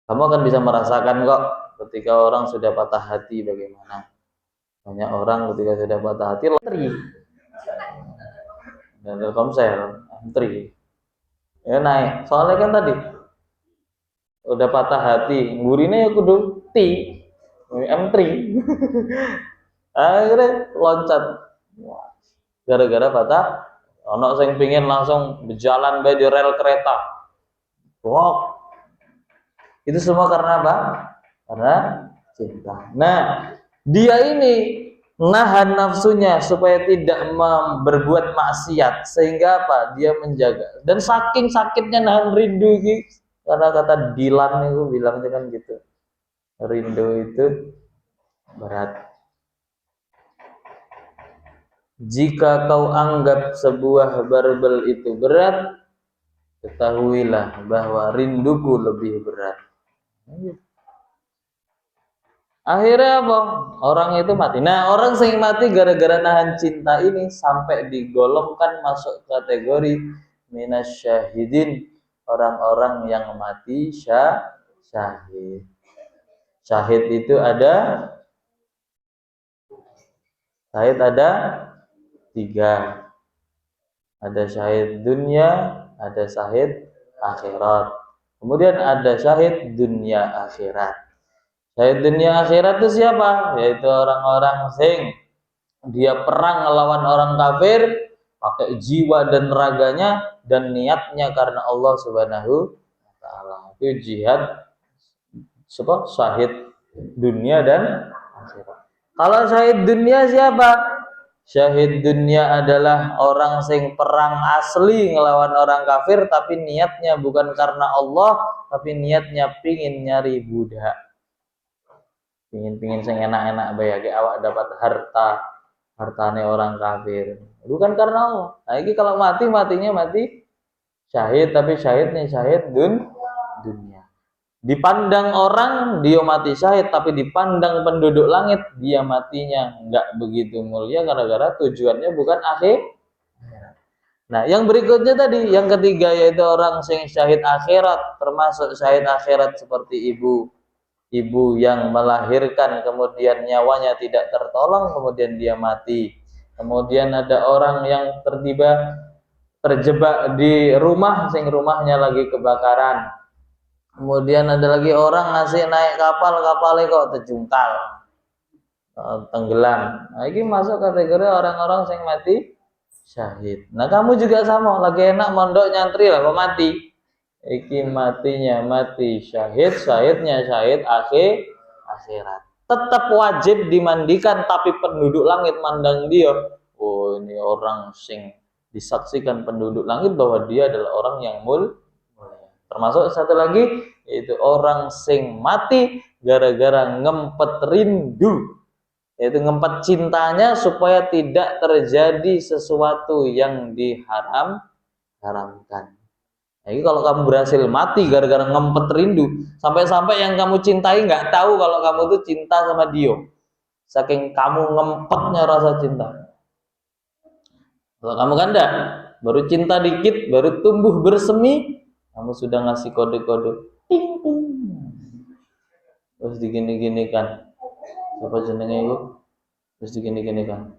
Kamu akan bisa merasakan kok ketika orang sudah patah hati bagaimana. Banyak orang ketika sudah patah hati lari dan Telkomsel antri ya naik. Soalnya kan tadi udah patah hati, ngurine ya kudu M3 akhirnya loncat gara-gara patah. Ono sing pingin langsung berjalan bae di rel kereta. Wow. Itu semua karena apa? Karena cinta. Nah, dia ini nahan nafsunya supaya tidak berbuat maksiat, sehingga apa? Dia menjaga. Dan saking sakitnya nahan rindu ini, karena kata Dilan itu bilangnya kan gitu. Rindu itu berat. Jika kau anggap sebuah barbel itu berat, ketahuilah bahwa rinduku lebih berat. Akhirnya apa? Orang itu mati. Nah, orang yang mati gara-gara nahan cinta ini sampai digolongkan masuk kategori minasyahidin, orang-orang yang mati syahid. Syahid itu ada 3. Ada syahid dunia, ada syahid akhirat. Kemudian ada syahid dunia akhirat. Syahid dunia akhirat itu siapa? Yaitu orang-orang sing dia perang melawan orang kafir, pakai jiwa dan raganya dan niatnya karena Allah Subhanahu wa taala. Itu jihad syahid dunia dan akhirat. Kalau syahid dunia siapa? Syahid dunia adalah orang sing perang asli ngelawan orang kafir tapi niatnya bukan karena Allah, tapi niatnya pingin nyari budak. Pingin sing enak-enak bae ge awak dapat hartane orang kafir. Bukan karena Allah. Nah, ini kalau matinya mati syahid, tapi syahidnya syahid dunia. Dipandang orang dia mati syahid, tapi dipandang penduduk langit dia matinya enggak begitu mulia gara-gara tujuannya bukan akhir. Nah, yang berikutnya tadi, yang ketiga yaitu orang sing syahid akhirat, termasuk syahid akhirat seperti ibu yang melahirkan kemudian nyawanya tidak tertolong kemudian dia mati. Kemudian ada orang yang terjebak di rumah sing rumahnya lagi kebakaran. Kemudian ada lagi orang ngasih naik kapalnya kok terjungkal, tenggelam. Nah, ini masuk kategori orang-orang yang mati syahid. Nah, kamu juga sama, lagi enak mondok nyantri lah kok mati. Iki matinya mati syahid, syahidnya syahid akhirat. Tetap wajib dimandikan, tapi penduduk langit mandang dia, oh ini orang sing disaksikan penduduk langit bahwa dia adalah orang yang mulia. Termasuk satu lagi yaitu orang sing mati gara-gara ngempet rindu, yaitu ngempet cintanya supaya tidak terjadi sesuatu yang diharamkan. Jadi kalau kamu berhasil mati gara-gara ngempet rindu, sampai-sampai yang kamu cintai nggak tahu kalau kamu tuh cinta sama dia, saking kamu ngempetnya rasa cinta. Kalau kamu kan enggak, baru cinta dikit, baru tumbuh bersemi, kamu sudah ngasih kode-kode, ting ting, terus digini-gini kan, apa jenenge itu, terus digini-gini kan,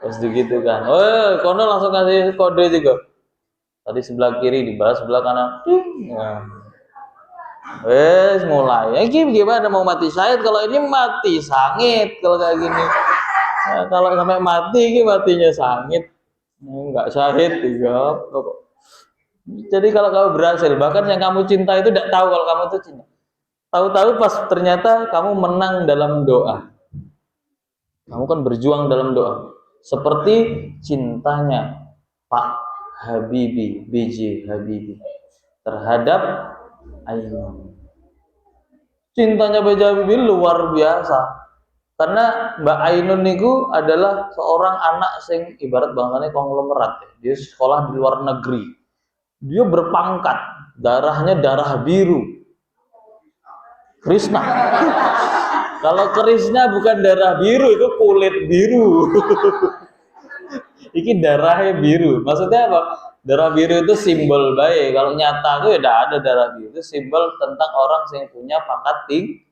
terus begitu kan, kono langsung kasih kode juga, tadi sebelah kiri dibalas sebelah kanan, mulai, ini gimana mau mati syahid, kalau ini mati sangit, kalau kayak gini, nah, kalau sampai mati, ini matinya sangit. Enggak syahid juga. Jadi kalau kamu berhasil, bahkan yang kamu cinta itu tidak tahu kalau kamu itu cinta. Tahu-tahu pas ternyata kamu menang dalam doa. Kamu kan berjuang dalam doa. Seperti cintanya Pak Habibie, B.J. Habibie terhadap Ainun. Cintanya B.J. Habibie luar biasa. Karena Mbak Ainun niku adalah seorang anak sing ibarat bangsane konglomerat. Dia sekolah di luar negeri. Dia berpangkat, darahnya darah biru. Krishna. Kalau Krishna bukan darah biru, itu kulit biru. Iki darahnya biru. Maksudnya apa? Darah biru itu simbol baik. Kalau nyata itu ya tidak ada darah biru. Itu simbol tentang orang yang punya pangkat tinggi.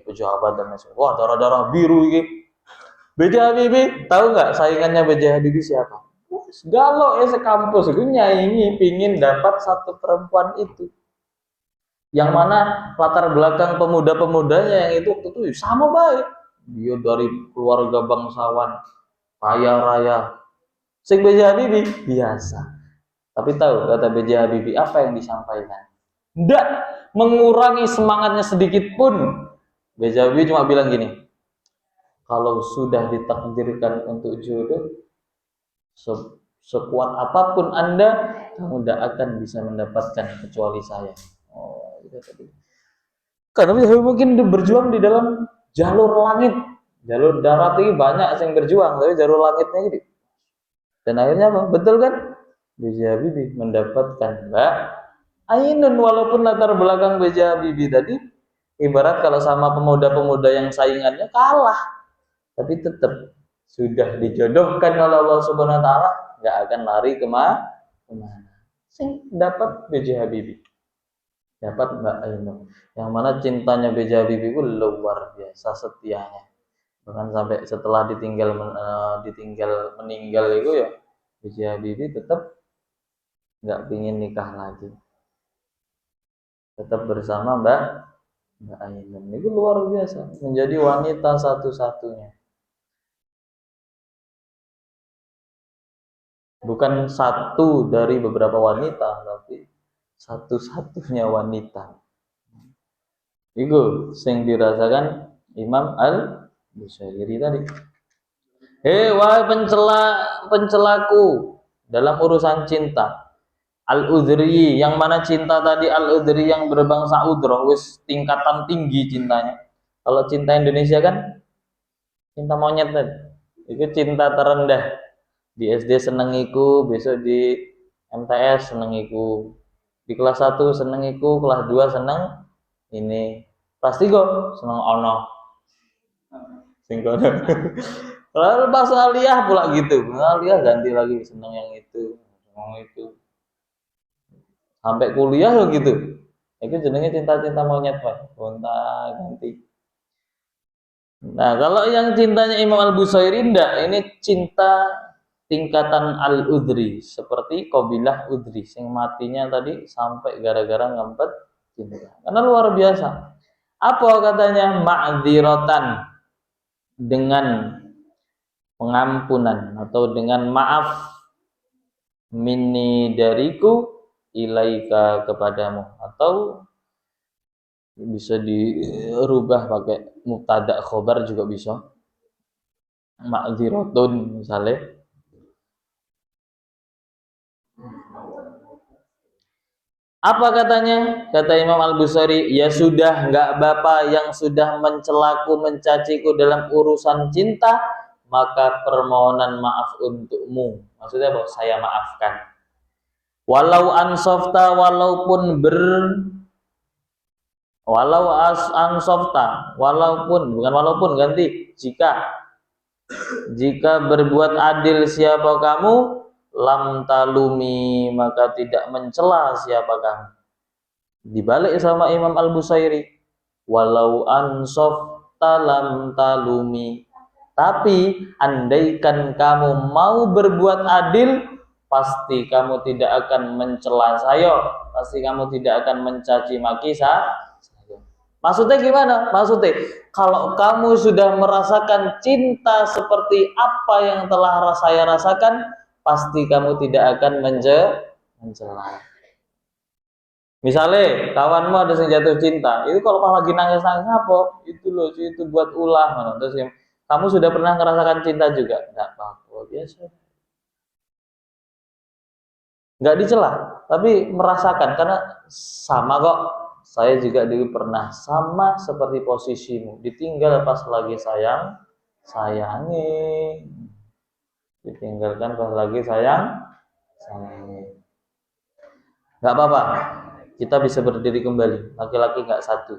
Pejabat dan lain-lain. Wah, darah biru ini. B.J. Habibie, tahu nggak saingannya B.J. Habibie siapa? Galau sekampus itu nyaingi pingin dapat satu perempuan itu. Yang mana latar belakang pemuda-pemudanya yang itu waktu itu sama baik. Dia dari keluarga bangsawan, kaya raya. Sing B.J. Habibie biasa. Tapi tahu kata B.J. Habibie apa yang disampaikan? Tidak mengurangi semangatnya sedikit pun. B.J. Habibie cuma bilang gini, kalau sudah ditakdirkan untuk jodoh, sekuat apapun Anda, kamu tidak akan bisa mendapatkan kecuali saya. Oh, itu tadi. Karena mungkin berjuang di dalam jalur langit, jalur darat ini banyak yang berjuang, tapi jalur langitnya gitu. Dan akhirnya apa? Betul kan? B.J. Habibie mendapatkan Mbak Ainun, walaupun latar belakang B.J. Habibie tadi ibarat kalau sama pemuda-pemuda yang saingannya kalah, tapi tetap sudah dijodohkan oleh Allah Subhanahu wa taala, nggak akan lari kemana. Sing dapat B.J. Habibie, dapat Mbak Ainun, yang mana cintanya B.J. Habibie itu luar biasa setianya, bahkan sampai setelah ditinggal meninggal itu ya B.J. Habibie tetap nggak pingin nikah lagi, tetap bersama Mbak Ainun. Itu luar biasa, menjadi wanita satu-satunya. Bukan satu dari beberapa wanita, tapi satu-satunya wanita. Itu sing dirasakan Imam Al-Busayri tadi. Wahai pencelaku dalam urusan cinta. Al-Udri, yang mana cinta tadi Al-Udri yang berbangsa Udroh, wis tingkatan tinggi cintanya. Kalau cinta Indonesia kan cinta monyet tadi. Itu cinta terendah. Di SD senengiku, besok di MTS senengiku. Di kelas 1 senengiku, kelas 2 seneng ini. Kelas 3 seneng ono. Sing kono. Lalu pas aliyah pula gitu. Aliyah ganti lagi seneng yang itu, seneng itu. Sampai kuliah lo gitu. Itu jenenge cinta-cinta monyet, Pak. Gonta ganti. Nah, kalau yang cintanya Imam Al-Busayri ndak, ini cinta tingkatan Al-Udri, seperti Qabilah Udri yang matinya tadi sampai gara-gara ngempet cinta. Karena luar biasa. Apa katanya? Ma'dziratan, dengan pengampunan atau dengan maaf, minni dariku ilaika kepadamu, atau bisa dirubah pakai mubtada khobar juga bisa. Ma'dziratun misalnya. Apa katanya? Kata Imam Al-Busayri, ya sudah, enggak bapak yang sudah mencelaku, mencaciku dalam urusan cinta, maka permohonan maaf untukmu. Maksudnya apa? Saya maafkan. Walau ansofta, walaupun ansofta, walaupun ganti, jika berbuat adil siapa kamu, lam talumi, maka tidak mencela siapa kamu. Dibalik sama Imam Al-Busayri, walau ansofta lam talumi, tapi andaikan kamu mau berbuat adil, pasti kamu tidak akan mencela saya, pasti kamu tidak akan mencaci maki saya. Maksudnya gimana? Maksudnya kalau kamu sudah merasakan cinta seperti apa yang telah saya rasakan, pasti kamu tidak akan mencela. Misalnya kawanmu ada yang jatuh cinta, itu kalau pas lagi nangis-nangis apa? Itu loh, itu buat ulah. Terus kamu sudah pernah merasakan cinta juga? Enggak apa-apa, biasa. Enggak dicela, tapi merasakan, karena sama kok. Saya juga dulu pernah sama seperti posisimu, ditinggal pas lagi sayangi, ditinggalkan pas lagi sayangi. Nggak apa-apa, kita bisa berdiri kembali. Laki-laki nggak satu,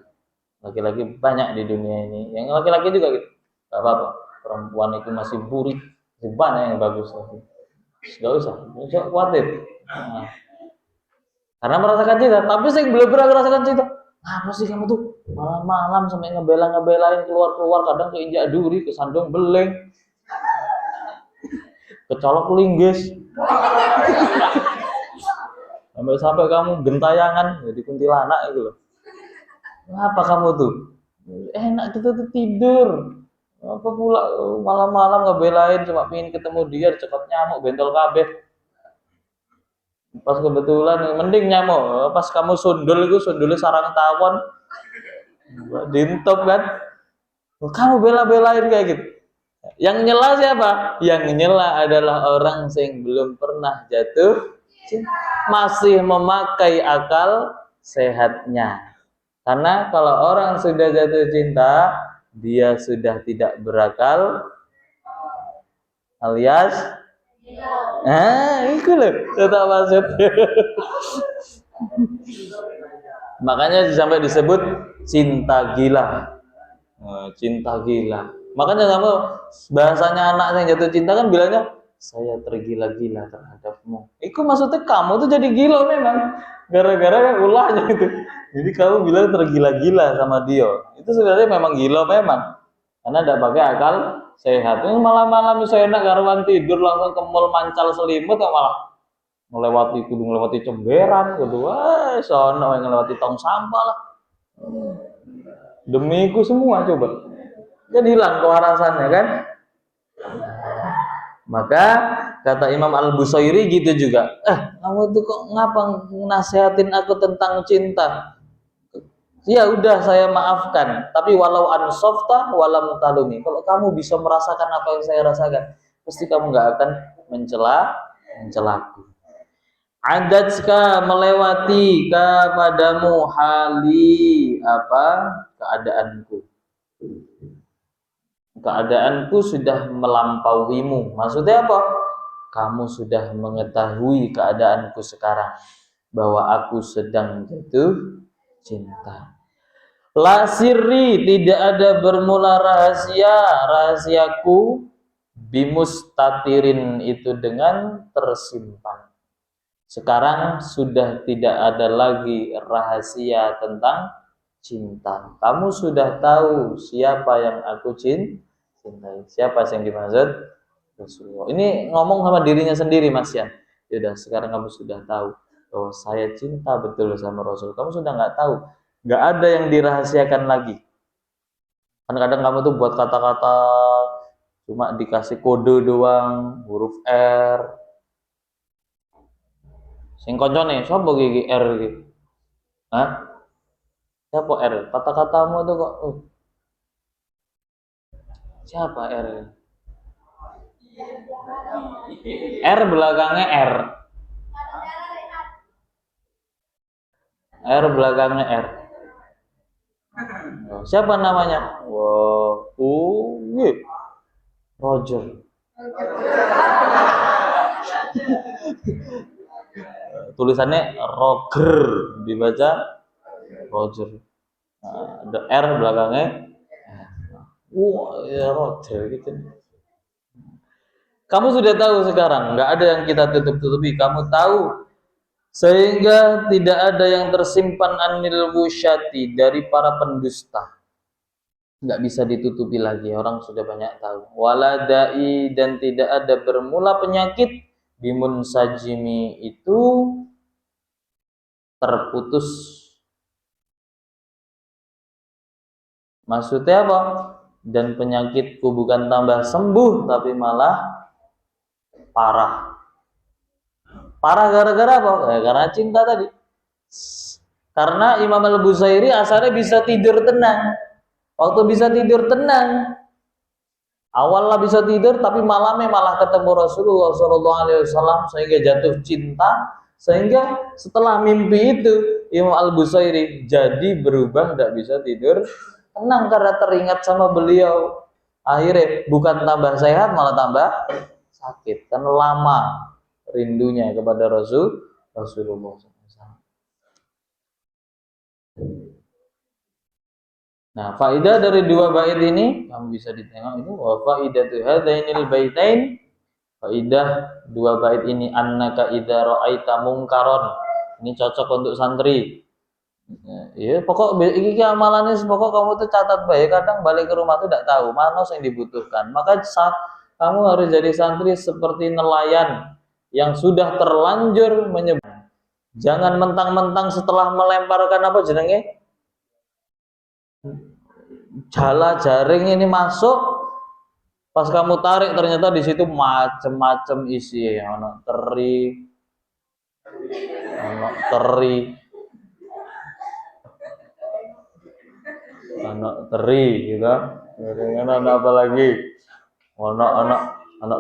laki-laki banyak di dunia ini. Yang laki-laki juga gitu, nggak apa-apa. Perempuan itu masih burik, masih banyak yang bagus lagi. Nggak usah khawatir. Nah, karena merasakan cinta, tapi saya belum pernah merasakan cinta. Apa sih kamu tuh malam-malam sampai ngebelain keluar-keluar, kadang keinjak duri, kesandung beleng, kecolok linggis, sampai kamu gentayangan jadi kuntilanak itu loh. Apa kamu tuh? Enak kita tuh tidur. Apa pula malam-malam ngebelain cuma pengen ketemu dia, cepat nyamuk bentol kabeh. Pas kebetulan mending nyamuk, pas kamu sundul itu sundulnya sarang tawon dintop kan, kamu bela-belain kayak gitu. Yang nyela siapa? Yang nyela adalah orang yang belum pernah jatuh cinta, masih memakai akal sehatnya. Karena kalau orang sudah jatuh cinta, dia sudah tidak berakal, alias itu loh, tetap maksud. Makanya sampai disebut cinta gila. Cinta gila. Makanya kamu bahasanya anak yang jatuh cinta kan bilangnya saya tergila-gila terhadapmu. Itu maksudnya kamu tuh jadi gila memang gara-gara ulahnya itu. Jadi kamu bilang tergila-gila sama dia. Itu sebenarnya memang gila memang. Karena tidak pakai akal sehat. Ini malam-malam saya enak karuan tidur langsung ke mall mancal selimut, kok malah melewati kudu melewati cemberan gitu. Wah, sono yang melewati tong sampah lah. Demiku semua coba. Jadi hilang kewarasannya kan. Maka kata Imam Al-Busairi gitu juga. Kamu tuh kok ngapa nasihatin aku tentang cinta? Ya udah saya maafkan, tapi walau ansofta walam talumi. Kalau kamu bisa merasakan apa yang saya rasakan, pasti kamu nggak akan mencelaku. Adatka melewati kepadamu hali apa keadaanku. Keadaanku sudah melampauimu. Maksudnya apa? Kamu sudah mengetahui keadaanku sekarang, bahwa aku sedang jatuh cinta. La sirri, tidak ada bermula rahasiaku bimustatirin, itu dengan tersimpan. Sekarang sudah tidak ada lagi rahasia tentang cinta. Kamu sudah tahu siapa yang aku cintai. Siapa yang dimaksud? Rasulullah. Ini ngomong sama dirinya sendiri, Mas Yan. Yaudah, sekarang kamu sudah tahu bahwa saya cinta betul sama Rasul. Kamu sudah nggak tahu, nggak ada yang dirahasiakan lagi. Kan kadang kamu tuh buat kata-kata cuma dikasih kode doang, huruf R. Sing koncone sapa iki R iki? Hah? Siapa R? Kata-katamu tuh kok siapa R? R belakangnya R. R belakangnya R. Siapa namanya? Roger. Tulisannya Roger, dibaca Roger. Ada R belakangnya. Ya Roger gitu. Kamu sudah tahu sekarang, nggak ada yang kita tutup-tutupi. Kamu tahu, sehingga tidak ada yang tersimpan anil wusyati, dari para pendusta. Nggak bisa ditutupi lagi, orang sudah banyak tahu. Waladai, dan tidak ada bermula penyakit bimun sajimi, itu terputus. Maksudnya apa? Dan penyakitku bukan tambah sembuh, tapi malah parah. Parah gara-gara apa? Karena cinta tadi. Karena Imam Al-Busairi asalnya bisa tidur tenang. Waktu bisa tidur tenang, awalnya bisa tidur, tapi malamnya malah ketemu Rasulullah SAW, sehingga jatuh cinta. Sehingga setelah mimpi itu Imam Al-Busairi jadi berubah, tidak bisa tidur tenang karena teringat sama beliau. Akhirnya bukan tambah sehat, malah tambah sakit karena lama rindunya kepada Rasulullah SAW. Nah, faidah dari dua bait ini kamu bisa ditengok itu, wa faidatu hadainil baitain, faidah dua bait ini, annaka idza ra'aita mungkaron. Ini cocok untuk santri. Ya, pokok iki amalannya pokok kamu tuh catat baik, kadang balik ke rumah tuh tidak tahu mana yang dibutuhkan. Maka saat kamu harus jadi santri seperti nelayan yang sudah terlanjur menyebar. Jangan mentang-mentang setelah melemparkan apa jenenge? Jala jaring ini masuk, pas kamu tarik ternyata di situ macem-macem isi, ono teri, gitu. Kemudian apa lagi? Ono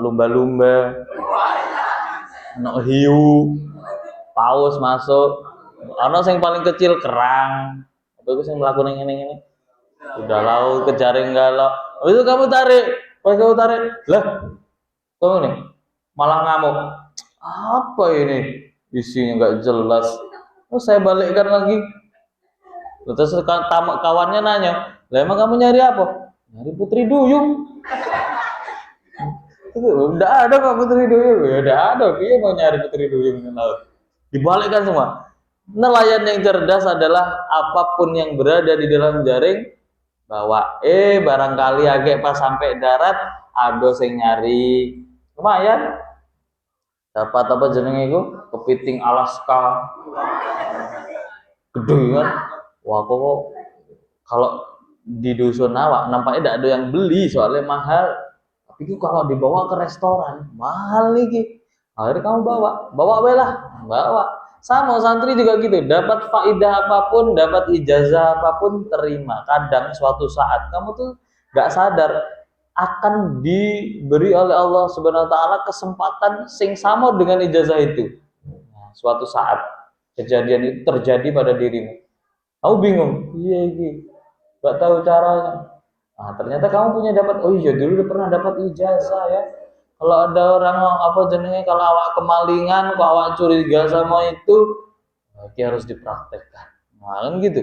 lumba-lumba, ono hiu, paus masuk, ono yang paling kecil kerang. Apa itu yang melakukan ini? Udah laut ke jaring galau. Itu kamu tarik. Pas kamu tarik, lah, kamu nih malah ngamuk. Apa ini? Isinya nggak jelas. Saya balikkan lagi. Terus kawannya nanya, lah emang kamu nyari apa? Nyari putri duyung. Udah ada Pak putri duyung. Ya udah ada. Dia mau nyari putri duyung di laut. Dibalikkan semua. Nelayan yang cerdas adalah apapun yang berada di dalam jaring, bawa barangkali agak pas sampai darat ada sing nyari, lumayan dapat apa jenenge iku, kepiting Alaska gede kan. Wah kok kalau di dusun awak nampaknya tidak ada yang beli soalnya mahal, tapi Itu kalau dibawa ke restoran mahal nih. Akhirnya kamu bawa belah, bawa. Sama santri juga gitu, dapat faidah apapun, dapat ijazah apapun terima. Kadang suatu saat kamu tuh nggak sadar akan diberi oleh Allah Subhanahu wa taala kesempatan sing sama dengan ijazah itu. Nah, suatu saat kejadian itu terjadi pada dirimu. Kamu bingung, iya nggak tahu caranya. Nah, ternyata kamu punya dapat, oh iya dulu udah pernah dapat ijazah ya. Kalau ada orang apa jenenge, kalau awak kemalingan, kalau awak curiga sama itu, berarti harus dipraktekkan. Nah, kan gitu.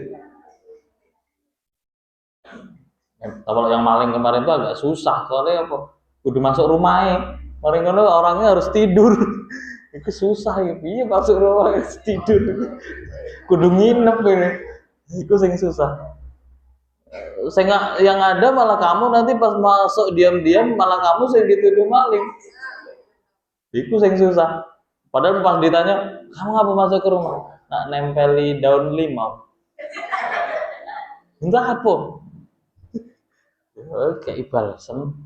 Kalau yang maling kemarin itu agak susah, soalnya apa? Kudu masuk rumahnya. Kemarin kan orangnya harus tidur. Itu susah ya. Iya masuk rumah harus tidur. Kudu nginep ini. Itu yang susah. Sehingga yang ada malah kamu nanti pas masuk diam-diam malah kamu sing dituduh maling. Itu yang susah. Padahal pas ditanya, kamu ngapa masuk ke rumah? Nak nempeli daun limau. Entah apa. Oke, balasan.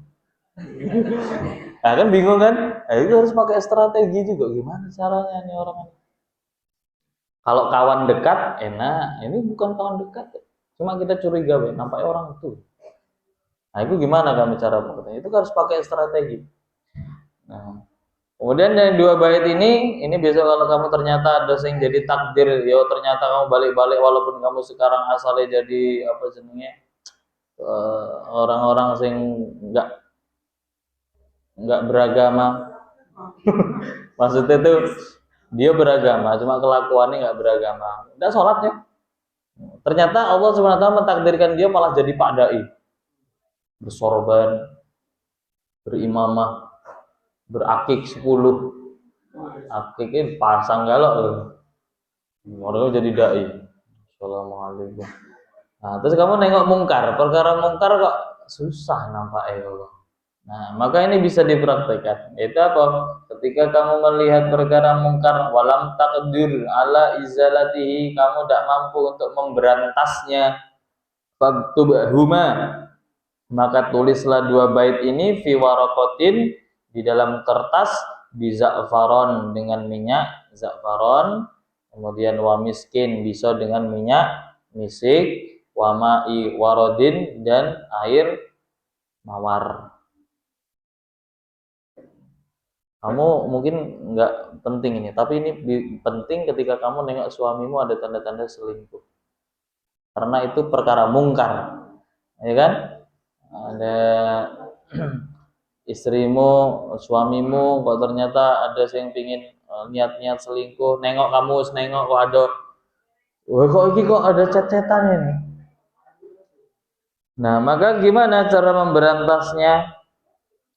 Nah kan bingung kan? Nah, itu harus pakai strategi juga. Gimana caranya nih orang ini? Kalau kawan dekat, enak. Ini bukan kawan dekat. Cuma kita curiga, nampaknya orang itu. Nah itu gimana kami cara mengerti? Itu harus pakai strategi. Nah, kemudian yang dua bait ini besok kalau kamu ternyata ada yang jadi takdir, ya ternyata kamu balik-balik walaupun kamu sekarang asalnya jadi apa jenenge orang-orang sing nggak beragama. Maksudnya tuh dia beragama, cuma kelakuannya nggak beragama. Udah sholatnya. Ternyata Allah Subhanahu wa taala mentakdirkan dia malah jadi pak dai. Bersorban, berimamah, berakik 10. Akiknya pasang galak loh. Orangnya jadi dai. Assalamualaikum. Nah, terus kamu nengok mungkar, perkara mungkar kok susah nampaknya Allah. Nah, maka ini bisa dipraktekkan. Itu apa? Ketika kamu melihat perkara mungkar, walam takdir ala izalatihi, kamu tidak mampu untuk memberantasnya, faktubhuma, maka tulislah dua bait ini fi warakotin, di dalam kertas, biza'faron, dengan minyak za'faron, kemudian wa miskin, bisa dengan minyak misik, wa ma'i warodin, dan air mawar. Kamu mungkin nggak penting ini, tapi ini penting ketika kamu nengok suamimu ada tanda-tanda selingkuh, karena itu perkara mungkar, ya kan? Ada istrimu, suamimu, kok ternyata ada yang pingin niat-niat selingkuh, nengok kamu, nengok kok ada, wah kok ini kok ada cet-cetan ini. Nah, maka gimana cara memberantasnya?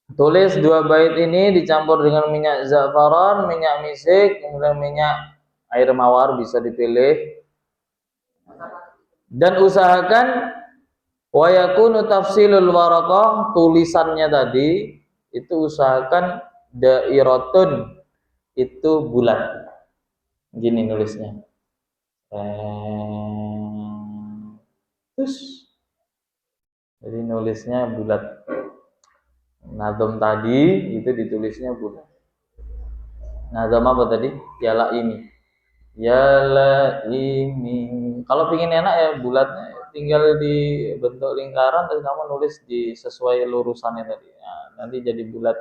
Tulis dua bait ini dicampur dengan minyak za'faron, minyak misik, kemudian minyak air mawar bisa dipilih. Dan usahakan wa yakunu tafsilul waraqah, tulisannya tadi itu usahakan dairatun, itu bulat. Gini nulisnya. Terus jadi nulisnya bulat. Nazam tadi itu ditulisnya bulat. Nazam apa tadi? Yala ini. Yala ini. Kalau pingin enak ya bulatnya, tinggal dibentuk lingkaran terus kamu nulis di sesuai lurusannya tadi. Nah, nanti jadi bulat.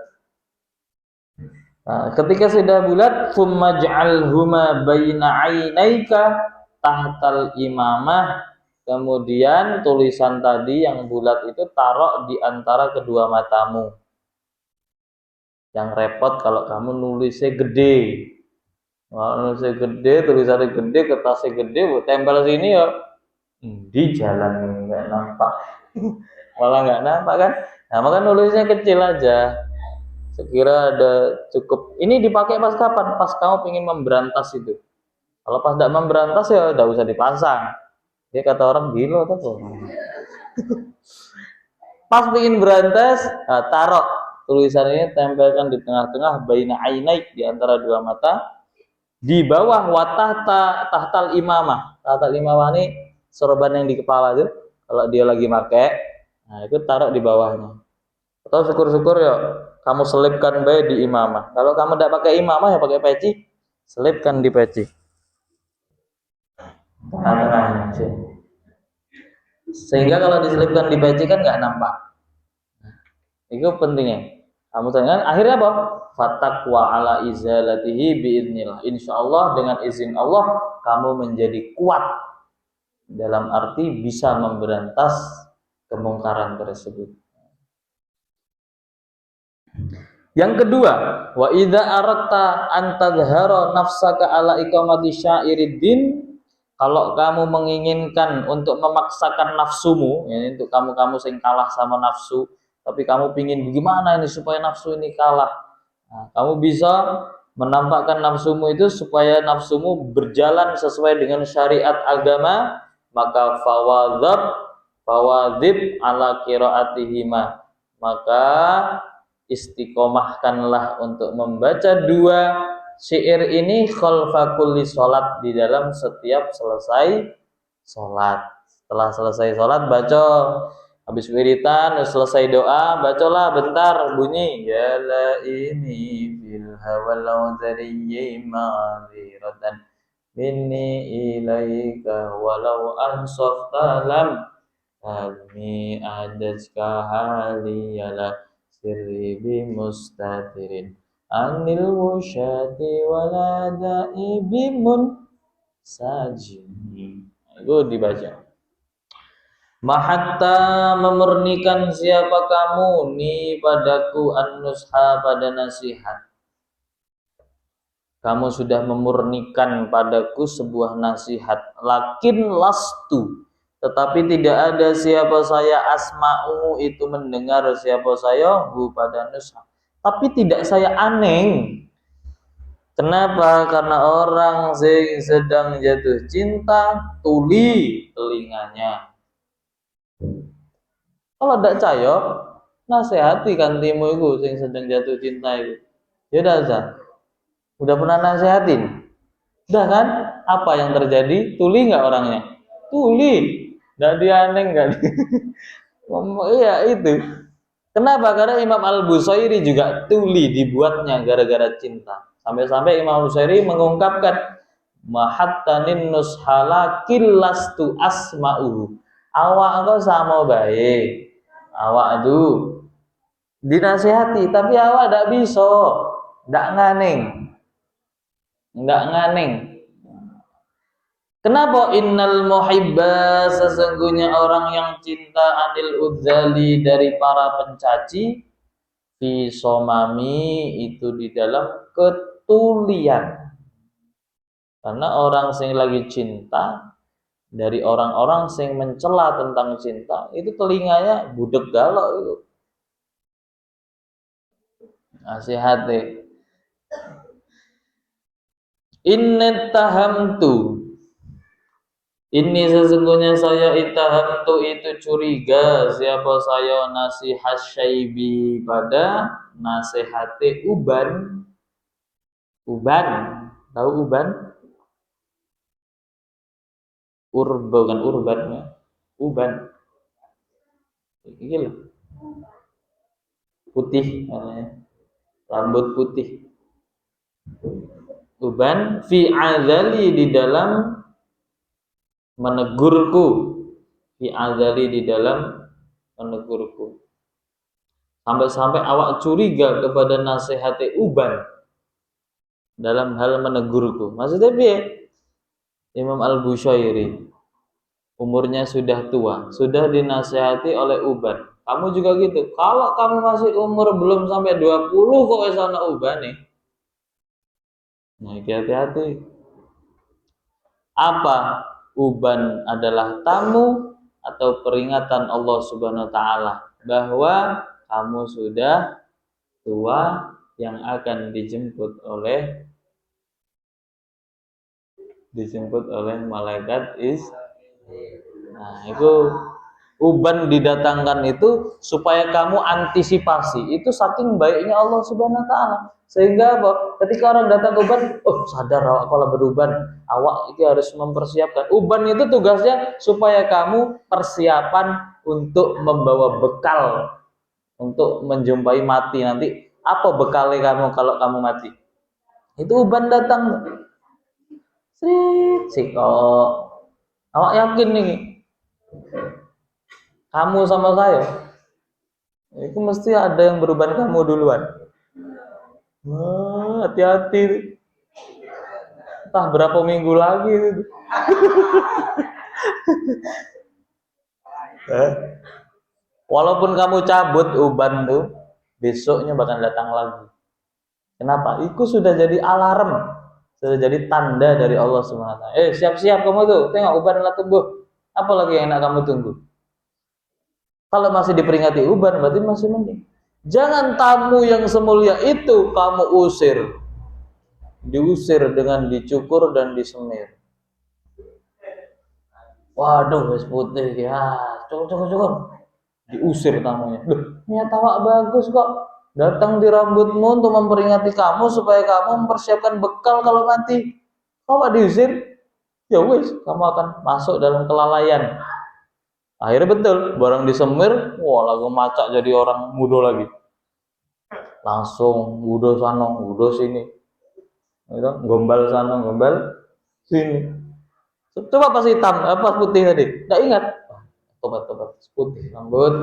Nah, ketika sudah bulat, tsumma ja'alhuma baina 'ainaika tahtal imamah. Kemudian tulisan tadi yang bulat itu taruh di antara kedua matamu. Yang repot kalau kamu nulisnya gede. Kalau nulisnya gede, tulisannya gede, kertasnya gede, tempel sini ya di jalan nggak nampak. Malah nggak nampak kan? Nah, maka nulisnya kecil aja. Sekira ada cukup. Ini dipakai pas kapan? Pas kamu ingin memberantas itu. Kalau pas tidak memberantas ya udah usah dipasang. Dia kata orang gila atau apa? Pas ingin berantas, nah, taruh tulisan ini, tempelkan di tengah-tengah, baina ainaik, di antara dua mata, di bawah tahtal imamah. Tahtal imamah ini sorban yang di kepala itu, kalau dia lagi pakai, nah itu taruh di bawahnya. Atau syukur-syukur ya kamu selipkan baik di imamah. Kalau kamu tidak pakai imamah ya pakai peci, selipkan di peci. Tengah-tengahnya sih. Sehingga kalau diselipkan di peci kan nggak nampak. Itu pentingnya. Kamu tangan akhirnya apa? Fatakwa ala izalatihi biidnillah. Insyaallah dengan izin Allah kamu menjadi kuat dalam arti bisa memberantas kemungkaran tersebut. Yang kedua, wa idza aratta an tadhhara nafsaka ala iqamati sya'iriddin, kalau kamu menginginkan untuk memaksakan nafsumu, ya, untuk kamu sing kalah sama nafsu, tapi kamu pingin gimana ini supaya nafsu ini kalah. Nah, kamu bisa menampakkan nafsumu itu supaya nafsumu berjalan sesuai dengan syariat agama, maka fawadhib ala qiraatihima, maka istiqomahkanlah untuk membaca dua syair ini khalfa kulli sholat, di dalam setiap selesai sholat. Setelah selesai sholat baca, habis wiritan selesai doa bacalah bentar bunyi ya la ini bil hawal wadhariyyi ma'ziratan minni ilaika walau ansafta lam almi adazka haliyala sirri bimustatirin anil musyati waladai bimun sajini. Itu dibaca. Mahatta memurnikan siapa kamu ni padaku an-nusha pada nasihat. Kamu sudah memurnikan padaku sebuah nasihat. Lakin lastu, tetapi tidak ada siapa saya asma'u itu mendengar siapa saya hu pada nusha. Tapi tidak saya aneh. Kenapa? Karena orang yang sedang jatuh cinta tuli telinganya. Kalau tidak percaya, nasihati kantimu itu yang sedang jatuh cinta itu. Ya udah pernah nasihatin? Udah kan? Apa yang terjadi? Tuli nggak orangnya? Tuli. Nggak dianeng nggak? Iya itu. Kenapa? Karena Imam Al-Busairi juga tuli dibuatnya gara-gara cinta. Sampai-sampai Imam Al-Busairi mengungkapkan mahattanin nushala killastu asma'uhu. Awak engkau sama baik. Awak itu dinasihati tapi awak tidak bisa. Tidak nganeng. Tidak nganeng. Kenapa? Innal muhibba, sesungguhnya orang yang cinta anil udzali dari para pencaci, fi somami itu di dalam ketulian. Karena orang yang lagi cinta dari orang-orang yang mencela tentang cinta itu telinganya budek galak itu. Nasihati. Inna tahamtu, ini sesungguhnya saya itahamtu itu curiga siapa saya nasihat syaibi pada nasihati uban. Uban, tahu uban? Bukan urban ya. Uban. Ini loh. Putih namanya. Rambut putih. Uban fi azali di dalam menegurku, fi azali di dalam menegurku. Sampai-sampai awak curiga kepada nasihati uban dalam hal menegurku. Maksudnya piye? Imam Al-Busairi umurnya sudah tua, sudah dinasihati oleh uban. Kamu juga gitu. Kalau kamu masih umur belum sampai 20 kok wis ana uban nih. Nah, hati-hati. Apa? Uban adalah tamu atau peringatan Allah Subhanahu wa taala bahwa kamu sudah tua yang akan dijemput oleh malaikat Nah, itu uban didatangkan itu supaya kamu antisipasi. Itu saking baiknya Allah Subhanahu wa taala. Sehingga ketika orang datang uban, sadar awak kalau beruban, awak itu harus mempersiapkan. Uban itu tugasnya supaya kamu persiapan untuk membawa bekal untuk menjumpai mati nanti. Apa bekalnya kamu kalau kamu mati? Itu uban datang. Sik kok. Awak yakin nih kamu sama saya itu mesti ada yang beruban kamu duluan. Hati-hati, entah berapa minggu lagi itu. Walaupun kamu cabut uban tuh, besoknya bakal datang lagi. Kenapa? Itu sudah jadi alarm, sudah jadi tanda dari Allah SWT. Siap-siap kamu tuh, tengok uban lah tumbuh. Apa lagi yang enak kamu tunggu? Kalau masih diperingati uban, berarti masih mending. Jangan tamu yang semulia itu kamu usir. Diusir dengan dicukur dan disemir. Waduh, wis putih ya, cukur. Diusir tamunya. Loh, niat awak bagus kok. Datang di rambutmu untuk memperingati kamu supaya kamu mempersiapkan bekal kalau mati. Kau diusir, ya wis, kamu akan masuk dalam kelalaian. Akhirnya betul, barang disemir, wah lagu macak jadi orang muda lagi. Langsung muda sana, muda sini. Gitu, gombal sana, gombal sini. Coba pas hitam, pas putih tadi, nggak ingat. Tobat putih rambut.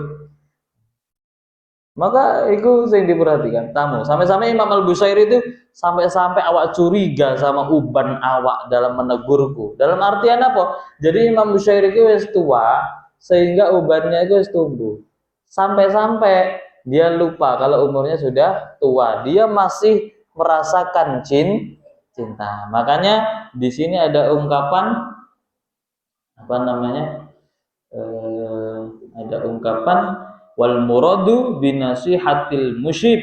Maka itu yang diperhatikan tamu. Sampai-sampai Imam Al-Bushairi itu sampai-sampai awak curiga sama uban awak dalam menegurku. Dalam artian apa? Jadi Imam Bushairi itu wis tua sehingga ubannya itu wis tumbuh. Sampai-sampai dia lupa kalau umurnya sudah tua. Dia masih merasakan cinta. Makanya di sini ada ungkapan apa namanya? Ada ungkapan wal muradu binasihatil musyib.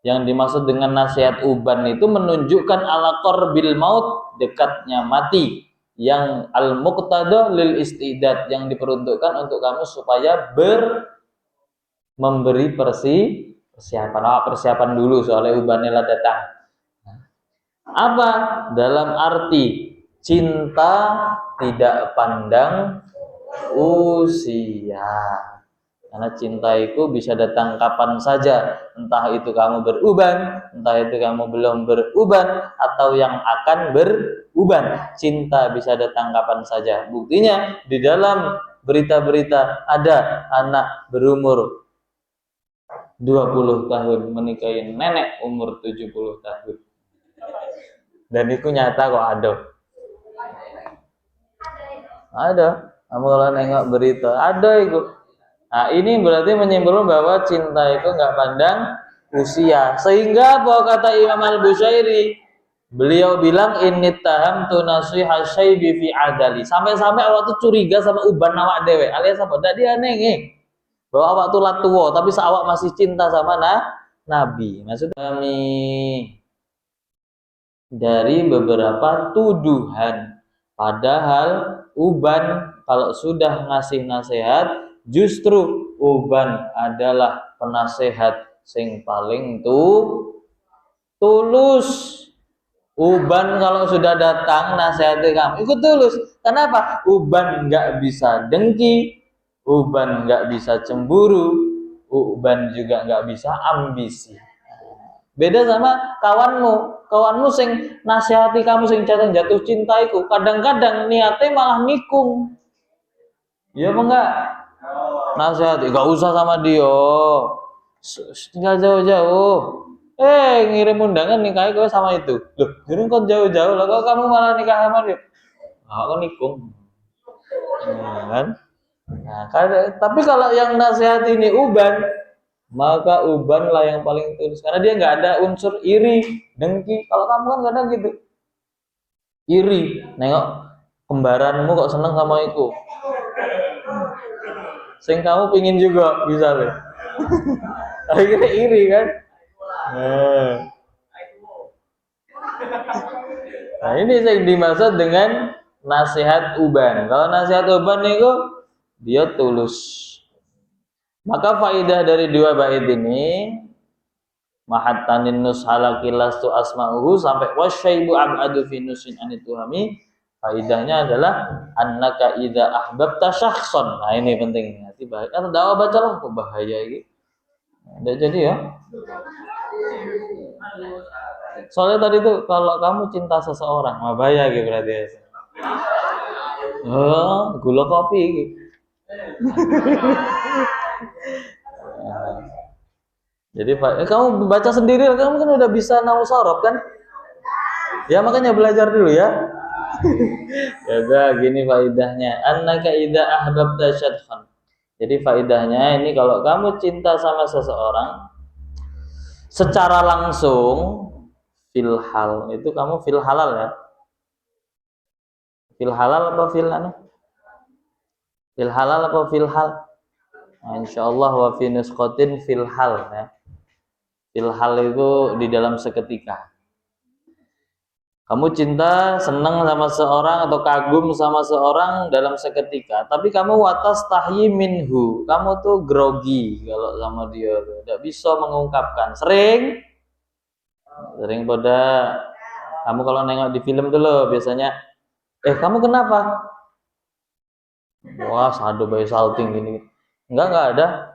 Yang dimaksud dengan nasihat uban itu menunjukkan ala qarbil maut, dekatnya mati, yang al muqtada lil istidad, yang diperuntukkan untuk kamu supaya memberi persiapan dulu soalnya ubannya lah datang. Apa? Dalam arti cinta tidak pandang usia. Karena cinta itu bisa datang kapan saja, entah itu kamu beruban, entah itu kamu belum beruban, atau yang akan beruban. Cinta bisa datang kapan saja. Buktinya di dalam berita-berita ada anak berumur 20 tahun menikahi nenek umur 70 tahun. Dan itu nyata kok ada. Ada. Kamu kalau nengok berita, ada itu. Nah, ini berarti menyimpulkan bahwa cinta itu nggak pandang usia. Sehingga apa kata Imam Al-Bushairi? Beliau bilang ini taham tunasiha syaibi fi adali. Sampai-sampai awak tuh curiga sama uban awak dewe. Alias apa? Dak dia nengeng. Bahwa awak tuh lah tua, tapi awak masih cinta sama Nabi. Maksud kami dari beberapa tuduhan. Padahal uban kalau sudah ngasih nasihat, justru uban adalah penasehat sing paling tulus. Uban kalau sudah datang nasihati kamu, ikut tulus. Kenapa? Uban nggak bisa dengki, uban nggak bisa cemburu, uban juga nggak bisa ambisi. Beda sama kawanmu sing nasihati kamu sing jatuh cinta itu, kadang-kadang niatnya malah nikung. Iya apa enggak? Nasihati, enggak usah sama dia. Tinggal jauh-jauh. Ngirim undangan nikah gue sama itu. Loh, jadi kok jauh-jauh lah, kok kamu malah nikah sama dia? Kok nikung. Kan? Nah, tapi kalau yang nasihat ini uban, maka uban lah yang paling tulus karena dia nggak ada unsur iri, dengki. Kalau kamu kan kadang gitu, iri, nengok kembaranmu kok seneng sama itu, sing kamu pingin juga bisa deh. Akhirnya iri kan. Nah ini yang dimaksud dengan nasihat uban. Kalau nasihat uban itu dia tulus. Maka faidah dari dua bait ini, mahattanin nus halakilas tu asma'uhu sampai wasyaibu ab'adu fi nusin anituhami, faidahnya adalah annaka idza ahbabta syakhsan. Nah ini penting. Hati bahaya. Atau dakwah bacalah kok bahaya ini. Nggak jadi ya. Soalnya tadi tuh kalau kamu cinta seseorang, bahaya gitu berarti ya. Oh, gula kopi gitu. Jadi kamu baca sendiri, kamu kan udah bisa nahu sorob kan? Ya makanya belajar dulu ya. Ya udah gini faidahnya. Annaka idza ahbabta syadkhan. Jadi faidahnya ini kalau kamu cinta sama seseorang secara langsung fil hal itu kamu fil halal ya. Fil halal apa fil anu? Fil halal apa fil hal? Nah, insyaallah wa fi nusqatin fil hal ya. Fil hal itu di dalam seketika. Kamu cinta, senang sama seorang atau kagum sama seorang dalam seketika, tapi kamu watas tahyi minhu, kamu tuh grogi kalau sama dia, tidak bisa mengungkapkan. Sering pada kamu kalau nengok di film tuh loh biasanya, kamu kenapa? Wah, sado bayi salting gini. Enggak ada.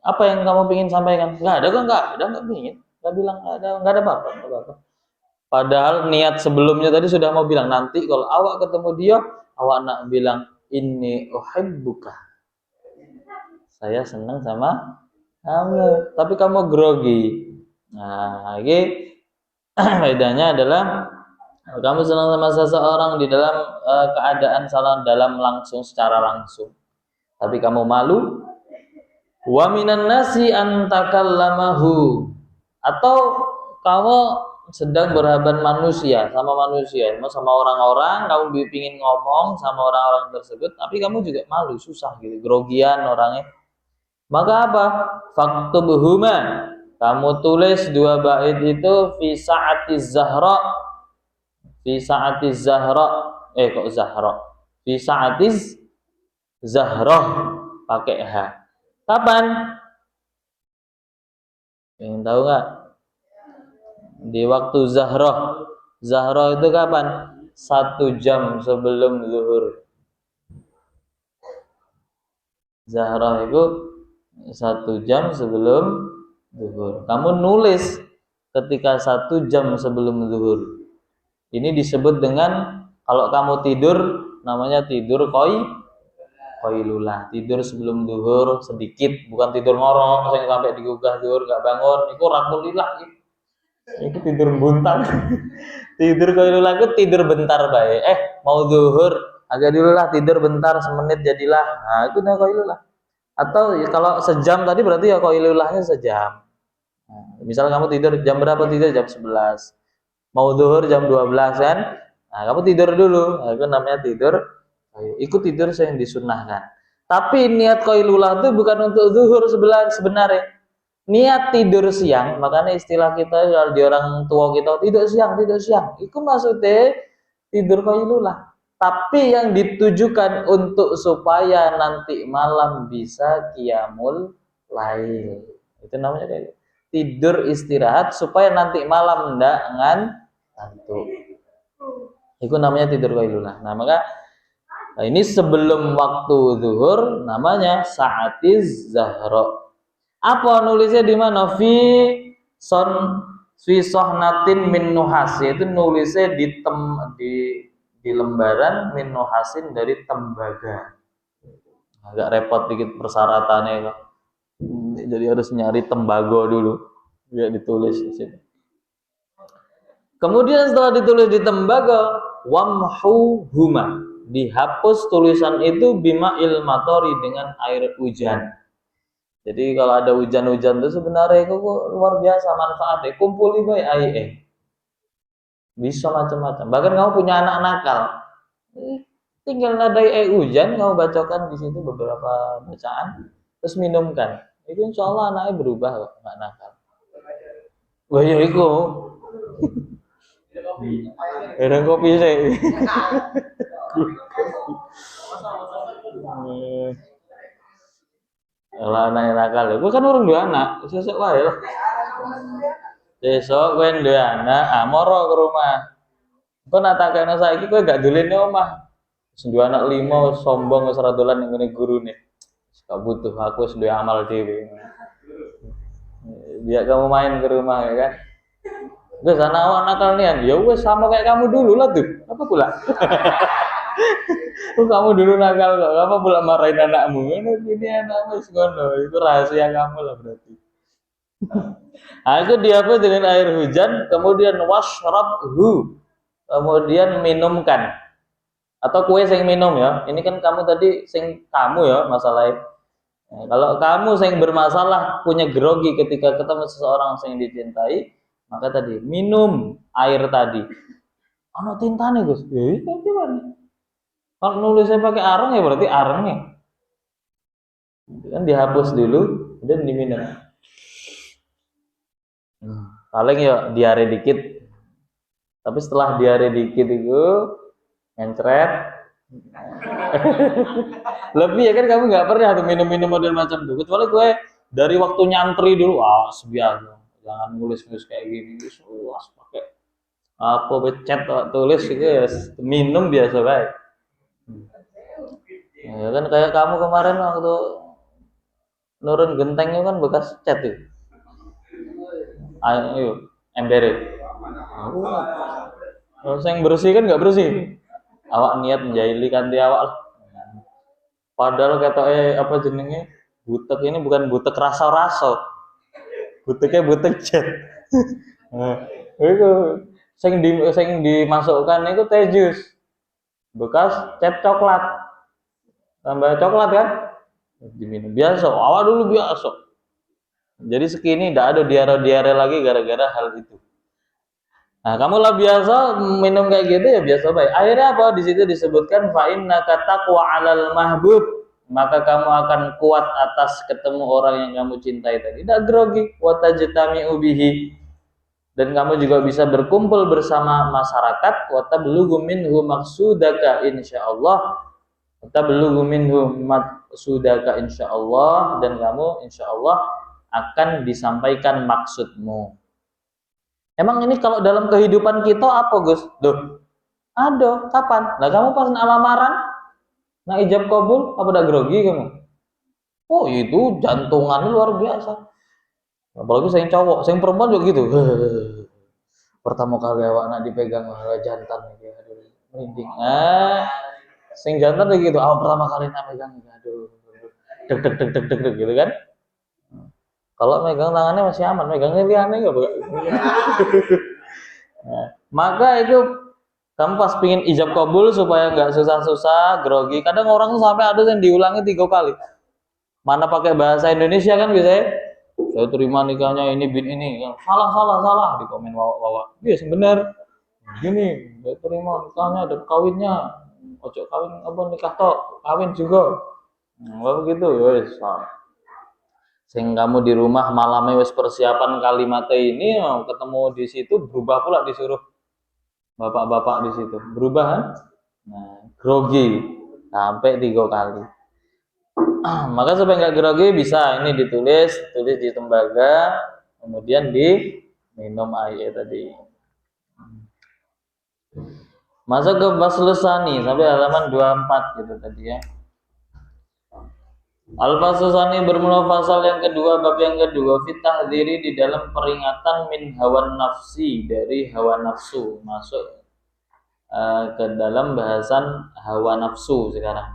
Apa yang kamu ingin sampaikan? Enggak ada, enggak ingin. Enggak bilang enggak ada apa-apa. Padahal niat sebelumnya tadi sudah mau bilang nanti kalau awak ketemu dia, awak nak bilang inni uhibbuka. Saya senang sama kamu, tapi kamu grogi. Nah, ini faedahnya adalah kamu senang sama seseorang di dalam keadaan salah secara langsung. Tapi kamu malu. Wa minan nasi antakallamahu. Atau kamu sedang berhadapan manusia sama orang-orang, kamu pingin ngomong sama orang-orang tersebut, tapi kamu juga malu, susah gitu, grogian orangnya. Maka apa? Faktubuhuma, kamu tulis dua bait itu fi sa'atiz zahra, fi sa'atiz zahra pakai h. Kapan? Ingin tahu nggak? Di waktu Zahroh. Zahroh itu kapan? 1 jam sebelum zuhur. Zahroh itu 1 jam sebelum zuhur. Kamu nulis ketika 1 jam sebelum zuhur. Ini disebut dengan kalau kamu tidur namanya tidur qailulah. Tidur sebelum zuhur sedikit, bukan tidur ngorok sampai digugah zuhur nggak bangun. Itu rakulilah gitu. Itu tidur buntan. Tidur qailulah itu tidur bentar baik. Mau zuhur agak dulu lah, tidur bentar semenit jadilah. Nah, itu namanya qailulah. Atau kalau sejam tadi berarti ya qailulahnya sejam. Nah, misal kamu tidur jam berapa? Tidur jam 11. Mau zuhur jam 12 kan? Nah, kamu tidur dulu. Nah, itu namanya tidur. Ikut tidur yang disunnahkan. Tapi niat qailulah itu bukan untuk zuhur sebenarnya. Niat tidur siang, makanya istilah kita kalau di orang tua kita tidur siang. Itu maksudnya tidur qailulah. Tapi yang ditujukan untuk supaya nanti malam bisa qiyamul lail. Itu namanya kayak tidur istirahat supaya nanti malam ndak ngantuk. Itu namanya tidur qailulah. Nah, maka ini sebelum waktu zuhur namanya saatiz zahra. Apa nulisnya di mana? Fi sohnatin min nuhas, yaitu nulisnya di lembaran min nuhasin dari tembaga. Agak repot dikit persyaratannya, jadi harus nyari tembaga dulu ya ditulis di sini. Kemudian setelah ditulis di tembaga, wamhu huma, dihapus tulisan itu bima ilmatori, dengan air hujan. Jadi kalau ada hujan-hujan itu sebenarnya itu luar biasa manfaatnya. Kumpuli bae air. Bisa macam-macam. Bahkan kamu punya anak nakal, tinggal ada air hujan, kamu bacakan di situ beberapa bacaan, terus minumkan. Itu insya Allah anaknya berubah kok, nggak nakal. Wah ya itu. Ada kopi sih. Kalau anak nakal, gue kan orang dua anak, sesek wae lah. Besok gue dua anak, moro ke rumah. Gue nataknya saiki gue gak dolen omah. Dua anak 5 sombong wis ora dolan ning guru nih. Gak butuh, aku wis duwe amal dhewe. Biar kamu main ke rumah ya kan. Gue sana awak nakal nian, ya wes sama kayak kamu dulu lah tuh. Apa pula? Oh, kamu dulu nakal kok, apa pula marahin anakmu? Ini anakmu sekono, itu rahasia kamu lah berarti. Aku dihapus dengan air hujan, kemudian washrabhu, kemudian minumkan. Atau kue sing minum ya. Ini kan kamu tadi sing kamu ya masalahnya. Nah, kalau kamu sing bermasalah punya grogi ketika ketemu seseorang yang dicintai, maka tadi minum air tadi. Ono tintane Gus. Ya itu gimana? Kalau nulisnya pakai arang ya berarti arangnya. Kan dihapus dulu dan diminum. Paling ya diare dikit. Tapi setelah diare dikit itu mencret. Lebih ya kan kamu nggak pernah tuh minum-minum model macam itu. Kecuali gue dari waktu nyantri dulu, sebiasa. Jangan nulis-nulis kayak gini. Luas pakai apa becet tulis gitu ya minum biasa baik. Ya kan kayak kamu kemarin waktu nurun gentengnya kan bekas cat tuh. Ayo, ember. Kalau yang bersih kan nggak bersih. Awak niat menjahili kanti awak lah. Padahal apa jenenge butek ini bukan butek rasa-rasa. Buteknya butek cat. Itu sing dimasukkan itu teh jus. Bekas cat coklat. Tambah coklat kan? Diminum biasa. Awak dulu biasa. Jadi sekini tidak ada diare-diare lagi gara-gara hal itu. Nah, kamu lah biasa minum kayak gitu ya biasa baik. Akhirnya apa? Di situ disebutkan fa innaka taqwa 'alal mahbub, maka kamu akan kuat atas ketemu orang yang kamu cintai tadi. Tidak grogi, wa tajtami'u bihi. Dan kamu juga bisa berkumpul bersama masyarakat, wa tablughu minhu maqsudaka insyaallah. Wa tablughu minhu maqsudaka insyaallah, dan kamu insyaallah akan disampaikan maksudmu. Emang ini kalau dalam kehidupan kita apa Gus? Loh, ada, kapan? Nah kamu pas lamaran, nah ijab kabul, apa udah grogi kamu? Oh itu jantungan luar biasa. Apalagi saya cowok, saya perempuan juga gitu. Pertama kali awak nak dipegang jantan gitu, aduh, merinding. Sing jantan gitu, pertama kali nak pegang, aduh, deg deg deg deg deg deg gitu kan? Kalau megang tangannya masih aman, megangnya liane nggak? Nah, maka itu kamu pas pingin ijab kabul supaya nggak susah-susah, grogi. Kadang orang tuh sampai ada yang diulangi 3 kali. Mana pakai bahasa Indonesia kan bisa ya? Saya terima nikahnya ini bin ini, salah di komen wawa. Iya sebenarnya gini, saya terima nikahnya dan kawinnya, ojo kawin apa nikah tok, kawin juga. Begitu, wes. Sing kamu di rumah malamnya wis persiapan kalimatnya ini ketemu di situ berubah pula disuruh bapak-bapak di situ berubah kan? Nah, grogi sampai 3 kali. Maka supaya nggak grogi bisa ini tulis di tembaga, kemudian diminum air tadi. Masuk ke Baslesani sampai halaman 24 gitu tadi ya. Al-Fasusani bermula pasal yang kedua, bab yang kedua, fitah diri di dalam peringatan min hawa nafsi, dari hawa nafsu. Masuk ke dalam bahasan hawa nafsu sekarang.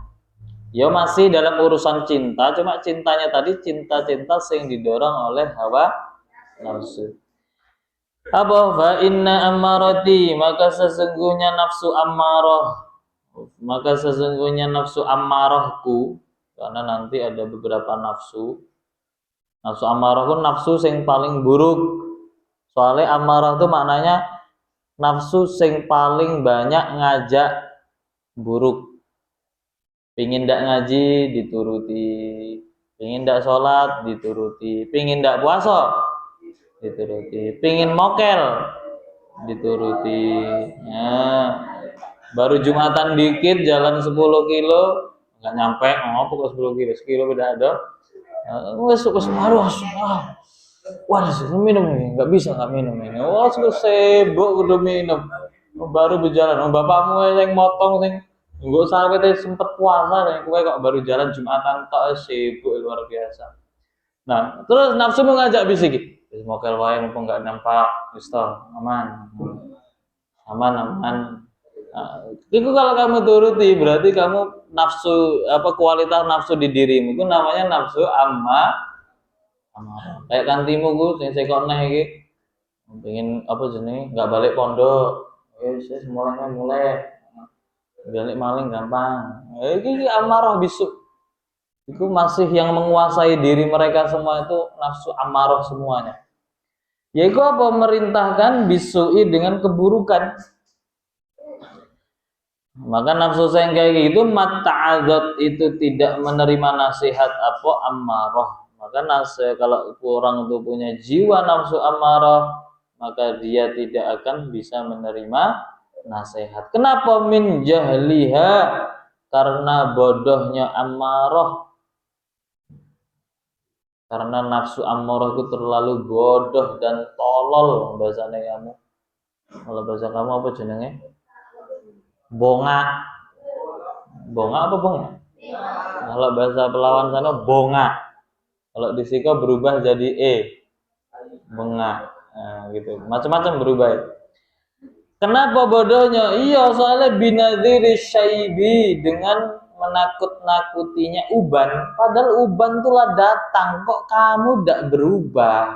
Ya masih dalam urusan cinta, cuma cintanya tadi cinta-cinta sing didorong oleh hawa nafsu. Apa? Fa inna ammarati, maka sesungguhnya nafsu ammarahku, karena nanti ada beberapa nafsu amarah itu nafsu sing paling buruk. Soalnya amarah itu maknanya nafsu sing paling banyak ngajak buruk. Pingin ndak ngaji dituruti, pingin ndak sholat dituruti, pingin ndak puasa dituruti, pingin mokel dituruti. Baru Jumatan dikit jalan 10 kilo nggak nyampe, kok 10 kilo, sekilo beda ada. Wes harus minum nih, nggak bisa nggak minum ini. Sibuk udah minum, baru berjalan. Bapakmu yang motong sing nggak sampai sempet puasa dan kue kok baru jalan Jumatan tak sibuk luar biasa. Nah, terus nafsu mengajak bisik. Semoga wae mumpung enggak nampak, wis aman. Aman, aman. Nah, itu kalau kamu turuti berarti kamu nafsu kualitas nafsu di dirimu itu namanya nafsu amarah. Kayak kantimu ku sing sekok neh iki pengen jenenge enggak balik pondok. Wis mulai balik maling gampang. Iki amarah bisu. Itu masih yang menguasai diri mereka semua itu nafsu amarah semuanya. Yaitu apa? Memerintahkan bisui dengan keburukan. Maka nafsu yang kayak gitu mata'adzat itu tidak menerima nasihat apa amarah. Maka kalau orang itu punya jiwa nafsu amarah, maka dia tidak akan bisa menerima nasihat. Kenapa? Min jahliha, karena bodohnya amarah. Karena nafsu amarah itu terlalu bodoh dan tolol bahasanya kamu. Kalau bahasa kamu apa jenenge? Bonga. Bonga apa bonga? Kalau bahasa Pelawan sana bonga. Kalau di Siko berubah jadi bonga. Nah, gitu. Macam-macam berubah. Kenapa bodohnya? Iya, soalnya binadiri syaibi, dengan menakut-nakutinya uban. Padahal uban tuh lah datang, kok kamu tidak berubah?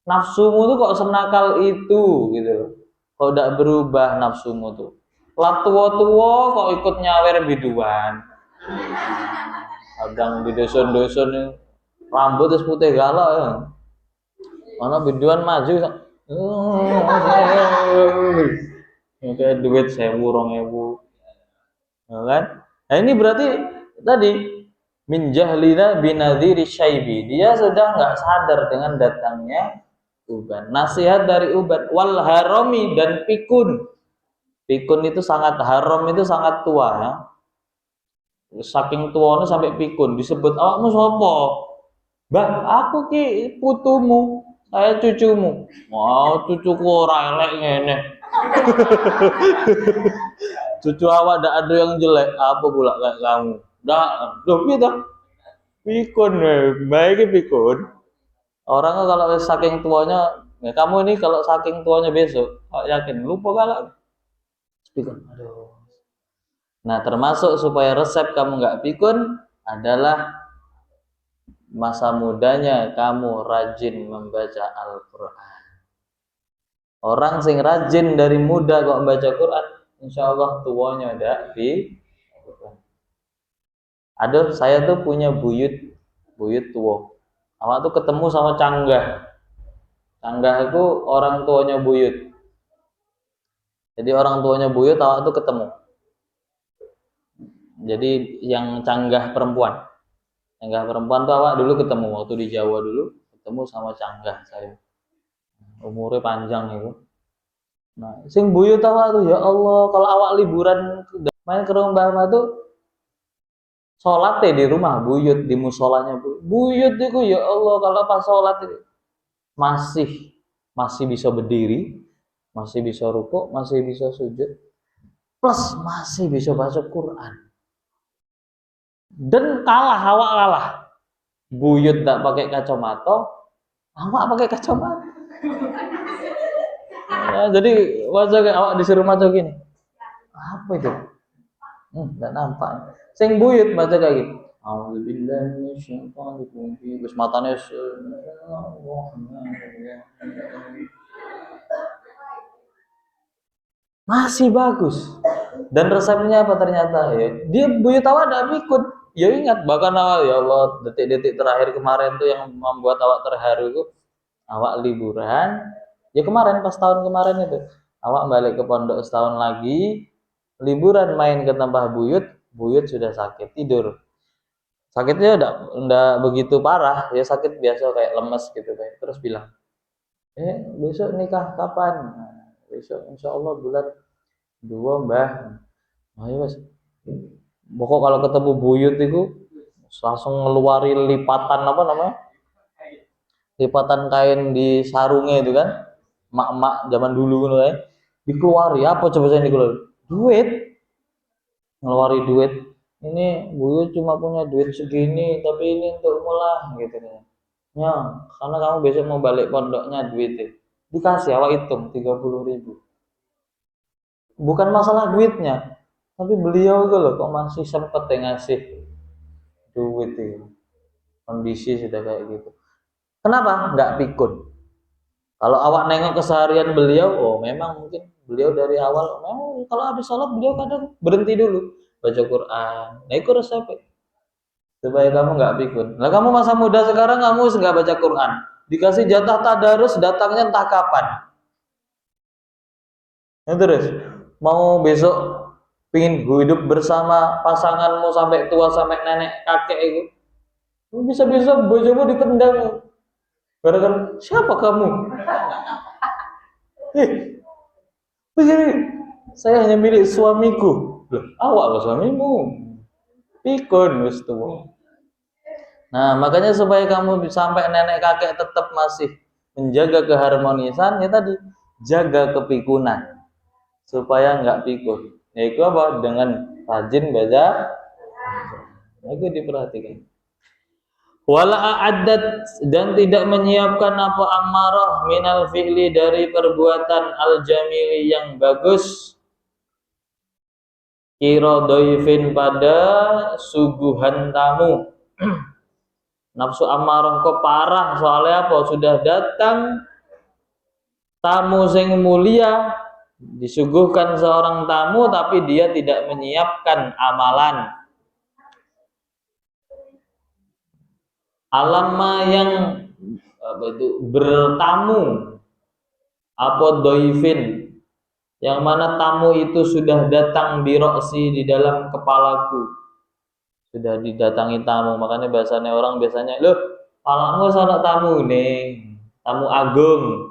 Nafsumu tuh kok senakal itu gitu. Kok tidak berubah nafsumu tuh? Lah tua-tua kok ikut nyawer biduan. Kadang di dusun-dusun rambut terus putih galak ya. Mana biduan maju kayak duit 1.000, 2.000. Ya kan? Nah ini berarti tadi min jahlina binadhiri syaibi. Dia sudah nggak sadar dengan datangnya uban. Nasihat dari uban wal harami dan pikun. Pikun itu sangat haram, itu sangat tua ya. Saking tuanya sampai pikun disebut awakmu sapa? Mbah, aku ki putumu, saya cucumu. Wow, cucuku ora elek ngene. Cucu awak ndak ada yang jelek, apa pula kayak kamu? Ndak, lho piye ta? Pikun, baik pikun. Orang kalau saking tuanya, ya kamu ini kalau saking tuanya besok, yakin lupa galak. Pikun. Aduh. Nah, termasuk supaya resep kamu nggak pikun adalah masa mudanya kamu rajin membaca Al-Quran. Orang sing rajin dari muda kok membaca Quran, insya Allah tuanya ada di. Aduh, saya tuh punya buyut tua. Awak tuh ketemu sama canggah. Canggah itu orang tuanya buyut. Jadi orang tuanya buyut, awak tuh ketemu. Jadi yang canggah perempuan. Canggah perempuan tuh awak dulu ketemu waktu di Jawa dulu, ketemu sama canggah saya. Umurnya panjang itu. Nah, sing buyut awak tuh ya Allah, kalau awak liburan main ke rumah tuh sholat di rumah buyut di musolanya buyut itu ya Allah, kalau pas sholat itu masih bisa berdiri, masih bisa rukuk, masih bisa sujud, plus masih bisa baca Quran. Dan awak kalah. Buyut tak pakai kacamata, awak pakai kacamata. Ya, jadi wajah awak disuruh maca gini. Apa itu? Enggak nampak. Sing buyut baca kayak gitu. Auzubillahi minasyaitonir rajim. Wis matane masih bagus. Dan resepnya apa ternyata ya? Dia buyut awak ndak pikun. Ya ingat bahkan awak ya Allah, detik-detik terakhir kemarin tuh yang membuat awak terharu itu awak liburan. Ya kemarin pas tahun kemarin itu. Awak balik ke pondok setahun lagi, liburan main ke tempat buyut sudah sakit tidur. Sakitnya enggak begitu parah, ya sakit biasa kayak lemes gitu kayak. Terus bilang, besok nikah kapan? Nah, besok insya Allah bulan 2 Mbah. Ayo mas. Pokok kalau ketemu buyut itu langsung ngeluari lipatan apa namanya? Lipatan kain di sarungnya itu kan, mak-mak zaman dulu kan, dikeluari apa coba saya dikeluari? Duit, ngeluari duit. Ini buyut cuma punya duit segini, tapi ini untuk mulah gitu kan. Ya, karena kamu besok mau balik pondoknya duitnya. Dikasih awak hitung 30.000. Bukan masalah duitnya, tapi beliau itu loh kok masih sempet yang ngasih duit itu. Kondisi sudah kayak gitu. Kenapa? Nggak pikun. Kalau awak nengok keseharian beliau, oh memang mungkin beliau dari awal, memang kalau habis sholat beliau kadang berhenti dulu baca Quran. Nah itu resepnya supaya kamu nggak pikun. Nah kamu masa muda sekarang kamu nggak baca Quran, dikasih jatah tadarus datangnya entah kapan. Nah, terus mau besok pingin hidup bersama pasanganmu sampai tua sampai nenek kakek itu, bisa-bisa bojomu ditendang. Gara-gara siapa kamu? Begini, saya hanya milik suamiku. Loh, awak apa suamimu? Pikun wis tuwa. Nah, makanya supaya kamu sampai nenek kakek tetap masih menjaga keharmonisan, ya tadi jaga kepikunan supaya nggak pikun. Yaitu apa? Dengan rajin baca. Nah, itu diperhatikan. Wala a'addat, dan tidak menyiapkan apa amarah minal fi'li dari perbuatan al jamili yang bagus, kira doifin pada suguhan tamu. Nafsu amarah kok parah, soalnya apa? Sudah datang tamu sing mulia, disuguhkan seorang tamu tapi dia tidak menyiapkan amalan. Alamma yang apa itu bertamu, apa doifin, yang mana tamu itu sudah datang biroksi di dalam kepalaku, sudah didatangi tamu. Makanya bahasanya orang biasanya, loh palamu sana tamu nih, tamu agung.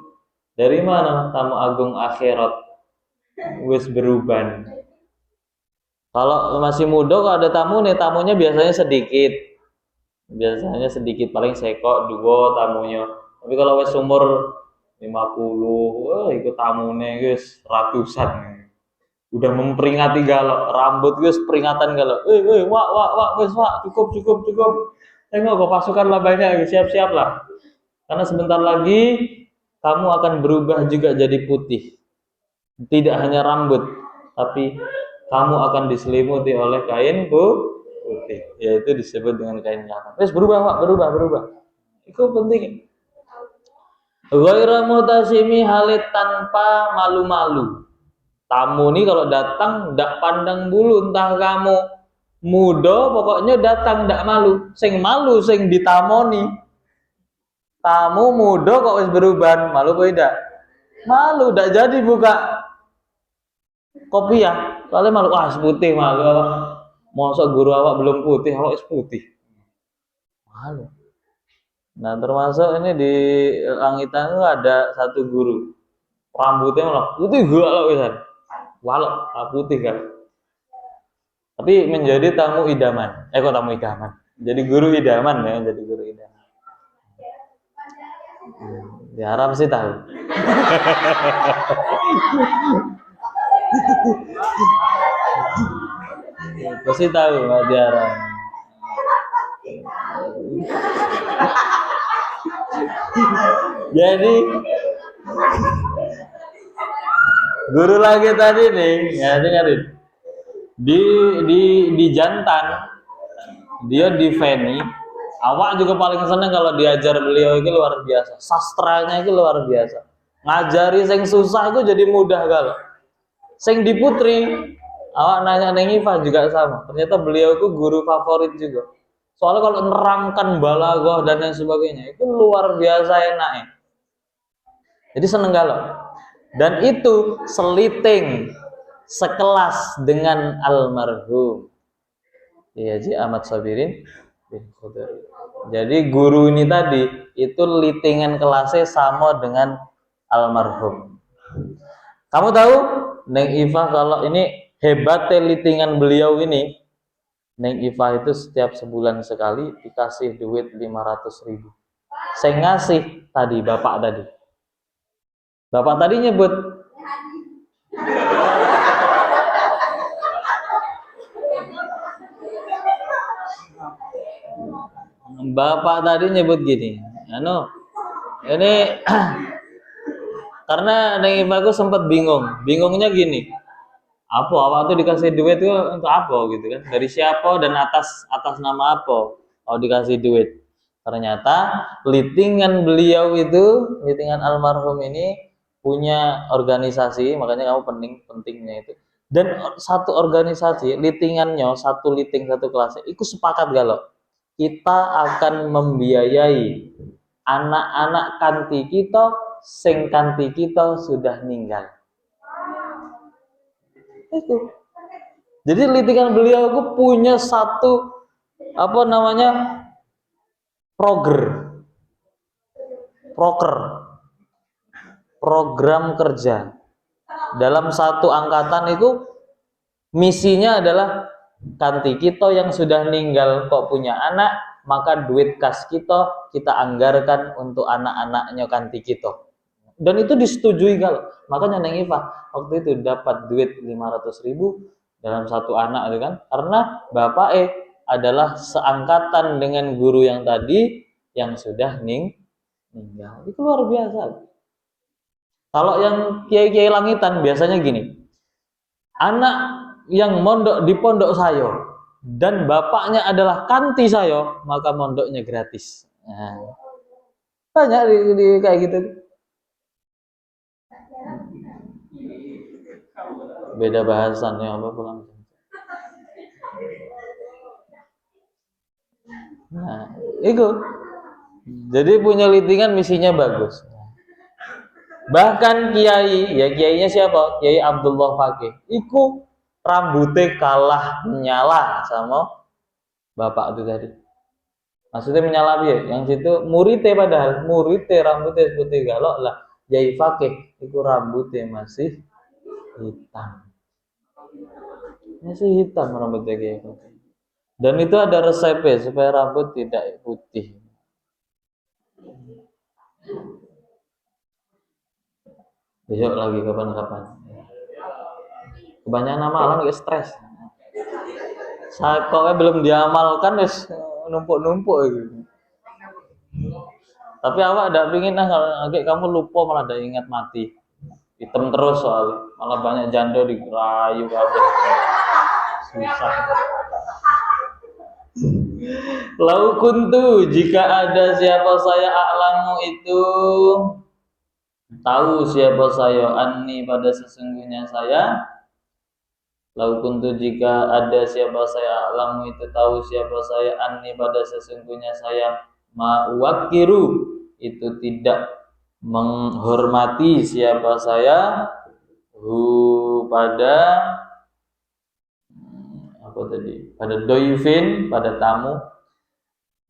Dari mana? Tamu agung akhirat, wis beruban. Kalau masih muda kalau ada tamu nih, tamunya biasanya sedikit, paling sekok dua tamunya. Tapi kalau wis umur 50, wah ikut tamune guys ratusan. Udah memperingati galak, rambut guys peringatan galak. Wak, guys, wak, cukup. Tengok kok pasukan lah banyak, siap-siap lah. Karena sebentar lagi kamu akan berubah juga jadi putih. Tidak hanya rambut, tapi kamu akan diselimuti oleh kain putih, yaitu disebut dengan kain kafan. Terus berubah. Itu penting. Ghaira mutasimi halit tanpa malu-malu. Tamu nih kalau datang ndak pandang bulu, entah kamu muda, pokoknya datang ndak malu sing ditamoni. Tamu muda kok wis beruban, malu beda. Malu ndak jadi buka kopi ya, soalnya malu, seputih malu awak. Mosok guru awak belum putih, awak wis putih. Malu. Nah, termasuk ini di Langitan itu ada satu guru. Rambutnya malah putih galak wisan. Walok, putih kan. Tapi menjadi tamu idaman. Kok tamu idaman? Jadi guru idaman ya, jadi guru idaman. Di Arab sih tahu. Pasti tahu di Arab. Jadi guru lagi tadi nih, ya dengerin. Di Jantan, dia di Feni. Awak juga paling seneng kalau diajar beliau itu luar biasa. Sastranya itu luar biasa. Ngajari sing susah itu jadi mudah kalau. Sing di Putri, awak nanya neng Ifah juga sama. Ternyata beliau itu guru favorit juga. Soalnya kalau nerangkan balaghah dan lain sebagainya itu luar biasa enaknya. Jadi seneng galau. Dan itu seliting sekelas dengan almarhum Haji Ahmad Sabirin bin Khudari. Jadi guru ini tadi itu litingan kelasnya sama dengan almarhum. Kamu tahu Neng Ifah kalau ini hebatnya litingan beliau ini, Neng Ifah itu setiap sebulan sekali dikasih duit 500.000. Saya ngasih tadi bapak tadi. Bapak tadi nyebut Bapak tadi nyebut gini, Ini karena Neng Imaku sempat bingungnya gini, apa awak tuh dikasih duit itu untuk apa gitu kan, dari siapa dan atas nama apa dikasih duit. Ternyata litingan almarhum ini punya organisasi, makanya kamu pentingnya itu. Dan satu organisasi litingannya, satu liting satu kelas itu sepakat kalau kita akan membiayai anak-anak kanti kita sing kanti kita sudah meninggal. Itu. Jadi litingan beliau itu punya satu program kerja. Dalam satu angkatan itu misinya adalah kanti kita yang sudah meninggal kok punya anak, maka duit kas kita anggarkan untuk anak-anaknya kanti kita. Dan itu disetujui kalau. Makanya Neng Iva waktu itu dapat duit 500.000 dalam satu anak itu kan, karena bapak adalah seangkatan dengan guru yang tadi yang sudah meninggal. Itu luar biasa. Kalau yang kiai-kiai langitan biasanya gini, anak yang mondok di pondok saya dan bapaknya adalah kanti saya, maka mondoknya gratis. Nah, banyak di kayak gitu. Beda bahasan ya apa pulang. Nah, itu. Jadi punya litingan misinya bagus. Bahkan kiainya siapa? Kiai Abdullah Fakih. Iku rambutnya kalah menyala sama bapak itu tadi. Maksudnya menyala ya? Yang situ muridnya padahal rambutnya putih galok lah. Kiai Fakih iku rambutnya masih hitam. Masih hitam rambutnya Kiai Fakih. Dan itu ada resepnya supaya rambut tidak putih. Besok lagi kapan-kapan. Kebanyakan amalan gak stres. Saya kok belum diamalkan wis numpuk-numpuk gitu. Tapi awak ada pingin kalau kamu lupa malah ada ingat mati. Hitam terus soalnya, malah banyak janda dirayu kabeh. Susah. Lau kuntu, jika ada siapa saya a'lamu itu tahu siapa saya, anni pada sesungguhnya saya. Lau kuntu, jika ada siapa saya a'lamu itu tahu siapa saya, anni pada sesungguhnya saya, ma'uwakiru itu tidak menghormati siapa saya, pada pada doifin, pada tamu.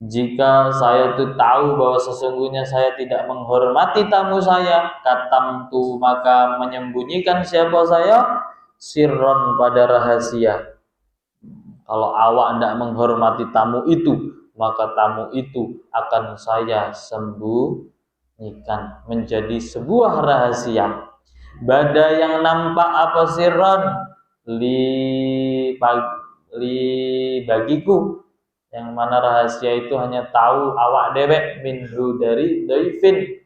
Jika saya itu tahu bahwa sesungguhnya saya tidak menghormati tamu saya, katamtu maka menyembunyikan siapa saya, sirron pada rahasia. Kalau awak tidak menghormati tamu itu, maka tamu itu akan saya sembunyikan menjadi sebuah rahasia. Bada yang nampak apa sirron bagiku, yang mana rahasia itu hanya tahu awak dewek minhu dari doifin,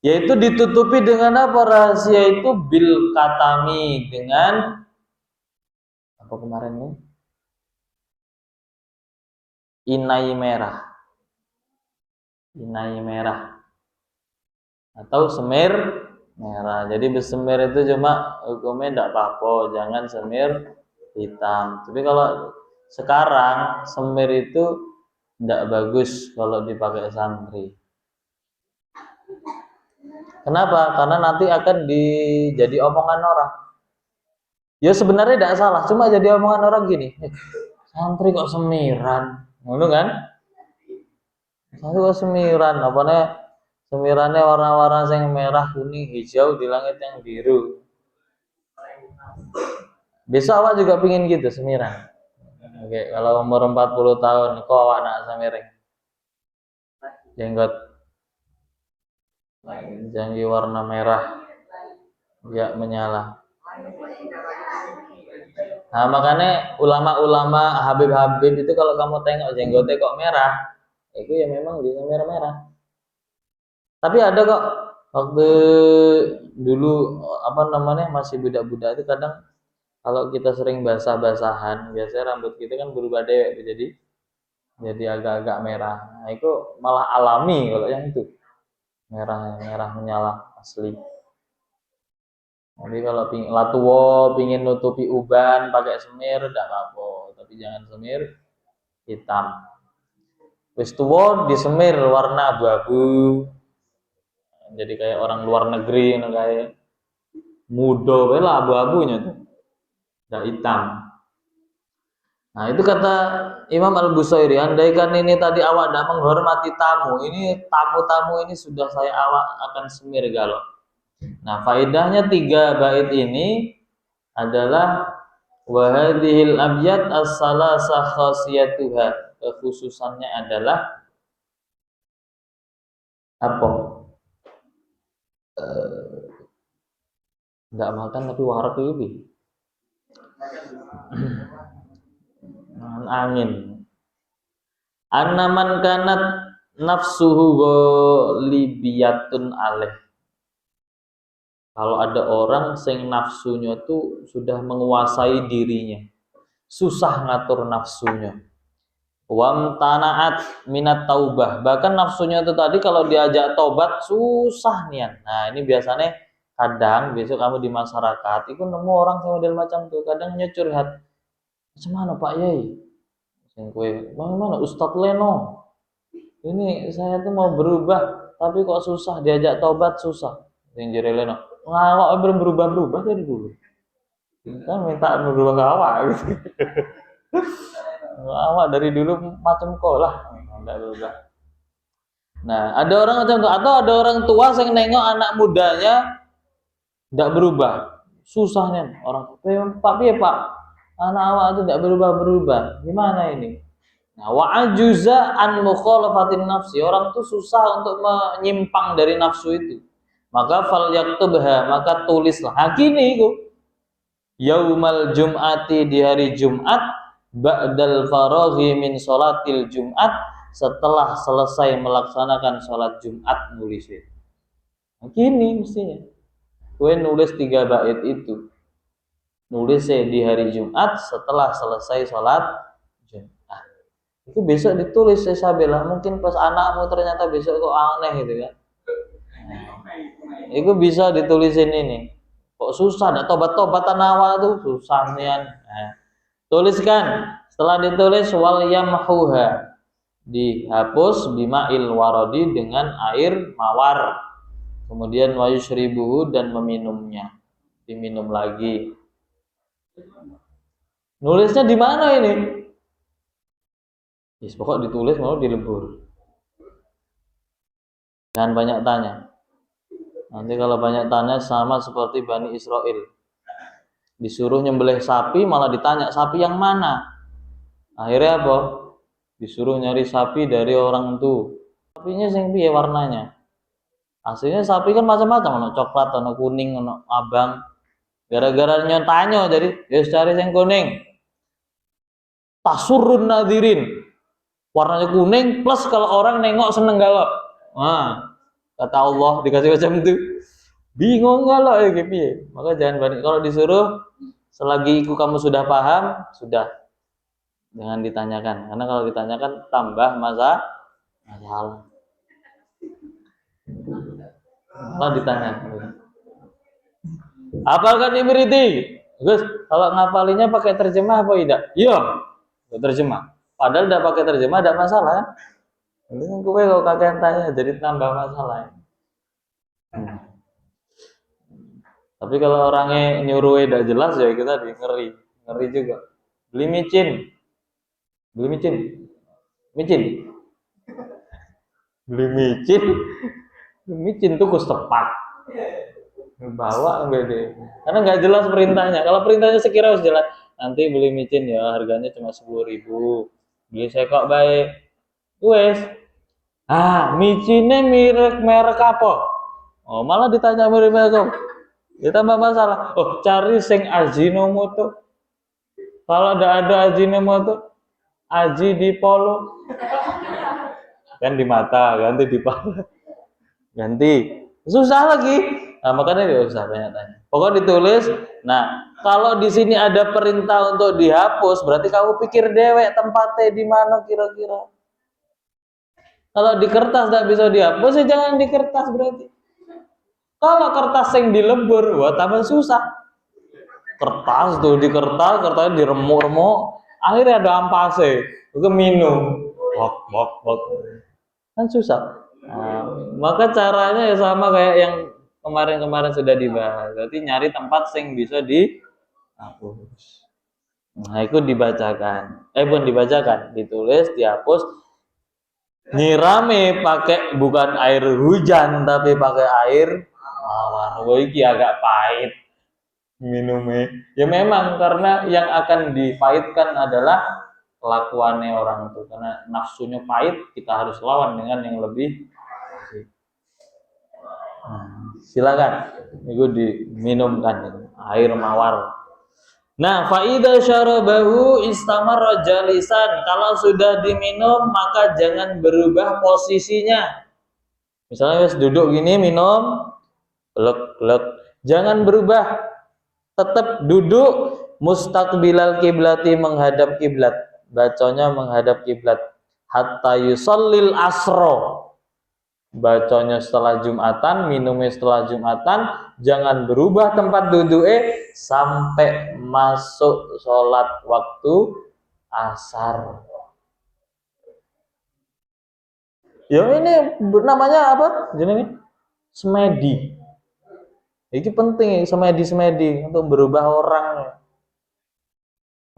yaitu ditutupi dengan apa rahasia itu, bil katami, dengan apa kemarin nih, inai merah atau semir merah. Jadi bersemir itu cuma hukumnya tidak apa-apa, jangan semir hitam. Tapi kalau sekarang semir itu tidak bagus kalau dipakai santri. Kenapa? Karena nanti akan jadi omongan orang. Ya sebenarnya tidak salah, cuma jadi omongan orang gini, santri kok semiran, ngono kan? Santri kok semiran, apanya semirannya warna-warna yang merah, kuning, hijau di langit yang biru. Besok awak juga pingin gitu semiran. Oke, kalau umur 40 tahun, kok awak nak semiring? Jenggot janji warna merah, ya menyala. Nah makanya ulama-ulama Habib-Habib itu kalau kamu tengok jenggotnya kok merah, itu ya memang dia merah-merah. Tapi ada kok waktu dulu apa namanya masih budak-budak itu kadang kalau kita sering basah-basahan, biasanya rambut kita kan berubah dewek jadi agak-agak merah. Nah, itu malah alami kalau yang itu. Merah merah menyala asli. Jadi kalau pingin latuwo pingin nutupi uban pakai semir tidak apa-apa, tapi jangan semir hitam. Wis tuwo disemir warna abu-abu. Jadi kayak orang luar negeri kayak mudo lah abu-abunya tuh. Tidak hitam. Nah itu kata Imam Al-Busairi, andaikan ini tadi awak tidak menghormati tamu, ini tamu-tamu ini sudah saya awak akan semir galau. Nah faedahnya 3 bait ini adalah wahadihil abyad as-salasa khasiyatuha, kekhususannya adalah apa? Enggak makan tapi warak lebih. Angin. Anaman kanat nafsuhu ghalibiyatun alaih. Kalau ada orang sing nafsunya tuh sudah menguasai dirinya, susah ngatur nafsunya. Wamtanaat minat taubah. Bahkan nafsunya itu tadi kalau diajak tobat susah nian. Nah, ini biasanya kadang besok kamu di masyarakat itu nemu orang yang model macam tuh, kadang curhat. Macam mana Pak Yai? Sing kowe, mana Ustadz Leno? Ini saya tuh mau berubah, tapi kok susah diajak tobat susah. Sing jere Leno, ngawak belum berubah-berubah dari dulu. Kan minta berubah ke awak gitu. Awak dari dulu macam kau lah, enggak berubah. Nah, ada orang macam itu, atau ada orang tua yang nengok anak mudanya enggak berubah, susah nih orang. Pak piye Pak? Anak awak itu enggak berubah-berubah. Gimana ini? Nah, wa'ajuza an mukhalafatin nafsi. Orang tuh susah untuk menyimpang dari nafsu itu. Maka fal yaktubha, maka tulislah. Nah, gini itu. Yaumal jum'ati di hari Jumat, ba'dal faraghi min sholatil Jumat, setelah selesai melaksanakan sholat Jumat nulis itu. Nah, gini mestinya. Kue nulis 3 bait itu. Nulisnya di hari Jumat setelah selesai sholat Jumat. Itu besok ditulis Sabila. Mungkin pas anakmu ternyata besok kok aneh gitu kan. Itu bisa ditulisin ini. Kok susah, ada tobat-tobatan awal tuh susah nian. Nah, tuliskan. Setelah ditulis wal yamhuha, dihapus bima'il waradi dengan air mawar. Kemudian wayushribuhu dan meminumnya. Diminum lagi. Nulisnya di mana ini? Yes, pokok ditulis mau dilebur. Jangan banyak tanya. Nanti kalau banyak tanya sama seperti Bani Israel. Disuruh nyembelih sapi malah ditanya sapi yang mana. Akhirnya apa? Disuruh nyari sapi dari orang itu. Sapinya sing piye warnanya? Aslinya sapi kan macam-macam, ono coklat, ono kuning, ono abang. Gara-gara nyontanyo jadi ya cari sing kuning. Tasurun nadirin. Warnanya kuning plus kalau orang nengok seneng galau. Nah, kata Allah dikasih macam itu. Bingung galau ya piye. Maka jangan banyak kalau disuruh selagi kamu sudah paham, sudah. Jangan ditanyakan, karena kalau ditanyakan tambah masalah. Malah ditanya. Hafalkan ibriti. Gus, kalau ngapalinya pakai terjemah apa tidak? Iya, terjemah. Padahal tidak pakai terjemah tidak masalah. Ini gue kalau kakek tanya jadi tambah masalah. Tapi kalau orangnya nyuruh tidak jelas ya kita ngeri juga. Beli micin, micin tuh kus tepat. Bawa enggak karena nggak jelas perintahnya. Kalau perintahnya sekira harus jelas, nanti beli micin ya harganya cuma 10.000, beli sekok baik wes. Micinnya merek apa? Oh malah ditanya merek apa, ya tambah masalah. Oh cari sing Ajinomoto. Kalau ada Ajinomoto, Aji di polo kan di mata ganti di pala. ganti. Susah lagi. Nah, makanya tidak usah banyak tanya. Pokoknya ditulis. Nah, kalau di sini ada perintah untuk dihapus, berarti kamu pikir dewek tempatnya di mana kira-kira. Kalau di kertas tidak bisa dihapus, ya jangan di kertas berarti. Kalau kertas yang dilebur, wah tambah susah. Kertas tuh di kertas, kertasnya diremuk-remuk, akhirnya ada ampase, itu minum, wak, kan susah. Nah, maka caranya ya sama kayak yang kemarin-kemarin sudah dibahas. Berarti nyari tempat yang bisa dihapus. Nah, itu dibacakan. Bukan dibacakan, ditulis, dihapus. Nyirame pakai bukan air hujan tapi pakai air mawar. Wah, ini agak pahit minumnya. Ya memang karena yang akan dipahitkan adalah kelakuannya orang itu. Karena nafsunya pahit, kita harus lawan dengan yang lebih. Nah, silakan. Itu diminumkan air mawar. Nah, faida syarabahu istamarra jalisan. Kalau sudah diminum maka jangan berubah posisinya. Misalnya wis duduk gini minum, glek. Jangan berubah. Tetap duduk mustaqbilal kiblati menghadap kiblat. Bacanya menghadap kiblat. Hatta yusallil asro. Bacanya setelah Jumatan, minumnya setelah Jumatan, jangan berubah tempat duduknya sampai masuk sholat waktu asar. Ya ini namanya apa? Jadi semedi. Ini penting semedi untuk berubah orang.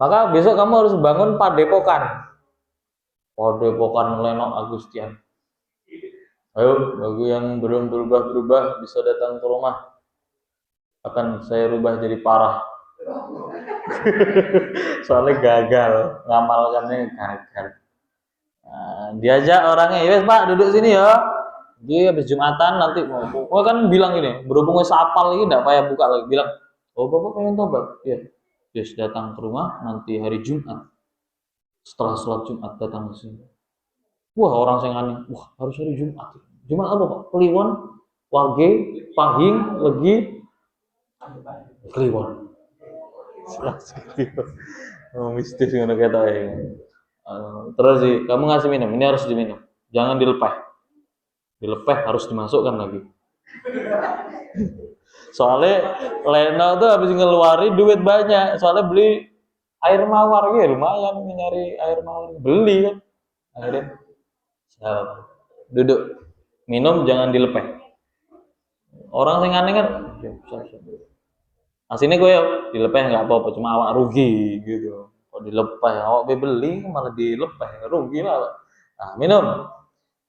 Maka besok kamu harus bangun padepokan. Padepokan Lenok Agustian. Ayo, bagi yang belum berubah bisa datang ke rumah. Akan saya rubah jadi parah. Soalnya gagal, ngamalkannya gagal. Nah, diajak orangnya, "Wes Pak, duduk sini ya." Dia habis Jumatan nanti mau kan bilang gini, berhubung sapal ini enggak payah buka lagi, bilang, "Oh, Bapak pengen tobat?" Iya. Yes, datang ke rumah nanti hari Jumat. Setelah sholat Jumat datang ke sini. Wah, orang saya aneh. Wah, harus hari Jumat. Jumat apa, Pak? Kliwon, wage, pahing, legi, kliwon. Oh, mistis ngono kata ya. Terus sih, kamu ngasih minum, ini harus diminum. Jangan dilepeh. Dilepeh harus dimasukkan lagi. Soalnya Lena tuh habis ngeluarin duit banyak. Soalnya beli air mawar gitu, lumayan nyari air mawar. Beli kan. Akhirnya duduk. Minum jangan dilepeh. Orang yang aneh kan, aslinya gue dilepeh nggak apa-apa, cuma awak rugi gitu. Kok dilepeh, awak beli malah dilepeh, rugi lah. Nah, minum.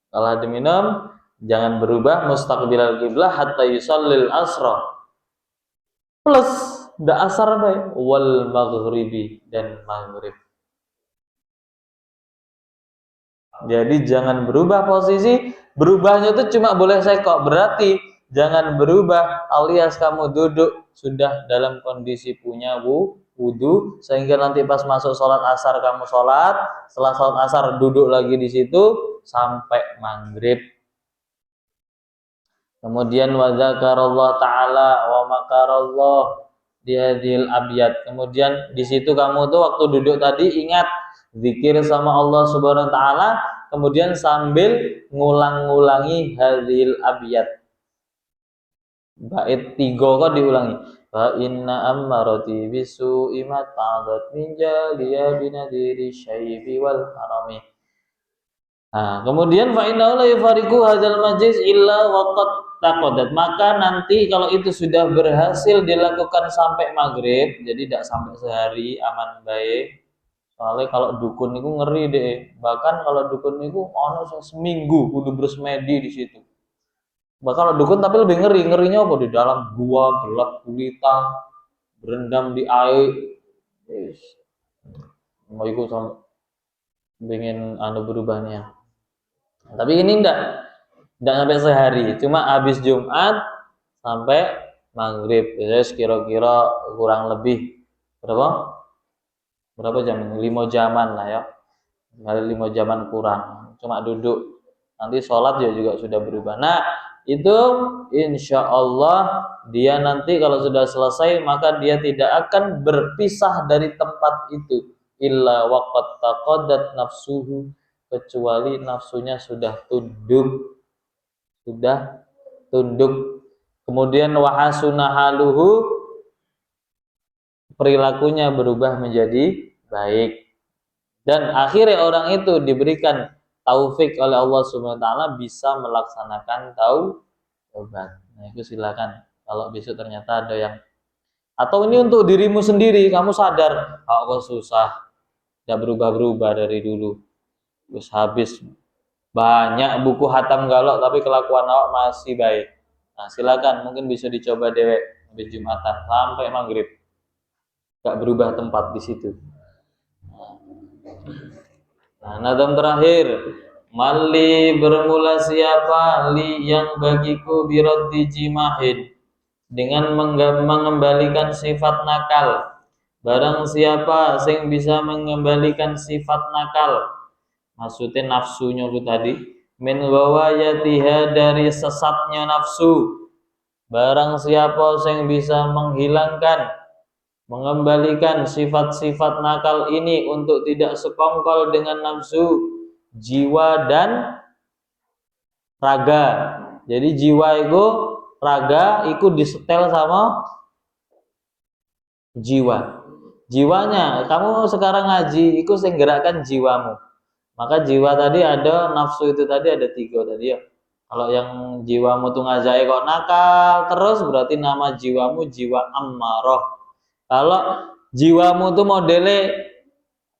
Kalau diminum, jangan berubah mustaqbilal qiblah hatta yusallil asra. Plus da asar baik wal maghribi dan maghrib. Jadi jangan berubah posisi, berubahnya itu cuma boleh sekok. Berarti jangan berubah alias kamu duduk sudah dalam kondisi punya wudu sehingga nanti pas masuk sholat asar kamu sholat, setelah sholat asar duduk lagi di situ sampai maghrib. Kemudian wa dzakarallah taala wa makarallah di hadil abyad. Kemudian di situ kamu tuh waktu duduk tadi ingat zikir sama Allah Subhanahu wa taala, kemudian sambil ngulang-ngulangi hadil abyad. Bait 3 kok diulangi. Fa inna ammarati bisu imat ta'adat min jaliya binadiri syaibi wal harami. Nah, kemudian fa inna la yufariqu hadzal majlis illa waqad taqadat. Maka nanti kalau itu sudah berhasil dilakukan sampai maghrib, jadi tidak sampai sehari aman baik. Soalnya kalau dukun itu ngeri deh. Bahkan kalau dukun itu ono seminggu kudu bersemedi di situ. Bahkan kalau dukun tapi lebih ngerinya apa di dalam gua gelap gulita, berendam di air. Yes. Mau ikut sama pengen berubahnya. Tapi ini enggak sampai sehari, cuma habis Jumat sampai maghrib. Jadi kira-kira kurang lebih berapa jam? 5 jaman lah ya. Kali 5 jaman kurang. Cuma duduk. Nanti sholat juga sudah berubah. Nah, itu insya Allah dia nanti kalau sudah selesai maka dia tidak akan berpisah dari tempat itu illa waqad taqaddat nafsuhu, kecuali nafsunya sudah tunduk. Kemudian wahasuna haluhu, perilakunya berubah menjadi baik, dan akhirnya orang itu diberikan taufik oleh Allah Subhanahu wa taala bisa melaksanakan taubat. Nah, itu silakan kalau besok ternyata ada yang, atau ini untuk dirimu sendiri, kamu sadar aku susah, tidak berubah-berubah dari dulu, terus habis banyak buku hatam galok tapi kelakuan awak masih baik. Nah, silakan mungkin bisa dicoba dewek habis Jumatan sampai maghrib, gak berubah tempat di situ. Nah, nadam terakhir, mali bermula siapa li yang bagiku biroddi jimahin, dengan mengembalikan sifat nakal. Barang siapa sing bisa mengembalikan sifat nakal, maksudnya nafsunya itu tadi, min wawayatiha, dari sesatnya nafsu. Barang siapa yang bisa mengembalikan sifat-sifat nakal ini untuk tidak sekongkol dengan nafsu, jiwa dan raga. Jadi jiwa itu, raga itu disetel sama jiwa. Jiwanya, kamu sekarang ngaji, itu yang gerakkan jiwamu. Maka jiwa tadi ada, nafsu itu tadi ada 3 tadi ya. Kalau yang jiwamu tuh ngajai kok nakal terus, berarti nama jiwamu jiwa ammarah. Kalau jiwamu tuh modelnya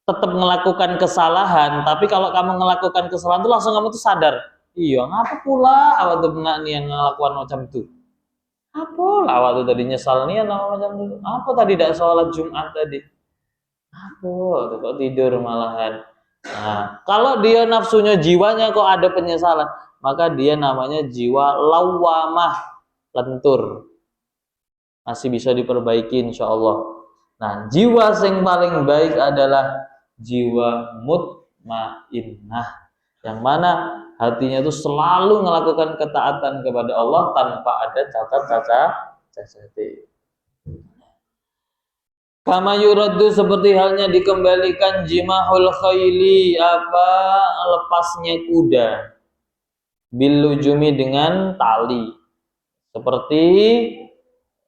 tetap melakukan kesalahan, tapi kalau kamu melakukan kesalahan tuh langsung kamu tuh sadar, iya ngapa pula awak tuh nih yang ngelakukan macam itu. Apa lah awak tuh tadi nyesal nih macam itu. Apa tadi tidak sholat Jumat tadi? Apa tuh kok tidur malahan. Nah, kalau dia nafsunya jiwanya kok ada penyesalan, maka dia namanya jiwa lawamah, lentur. Masih bisa diperbaiki insya Allah. Nah, jiwa yang paling baik adalah jiwa mutmainnah, yang mana hatinya itu selalu melakukan ketaatan kepada Allah tanpa ada cacat. Kama yuraddu, seperti halnya dikembalikan jimahul khayli, lepasnya kuda, bilujumi, dengan tali, seperti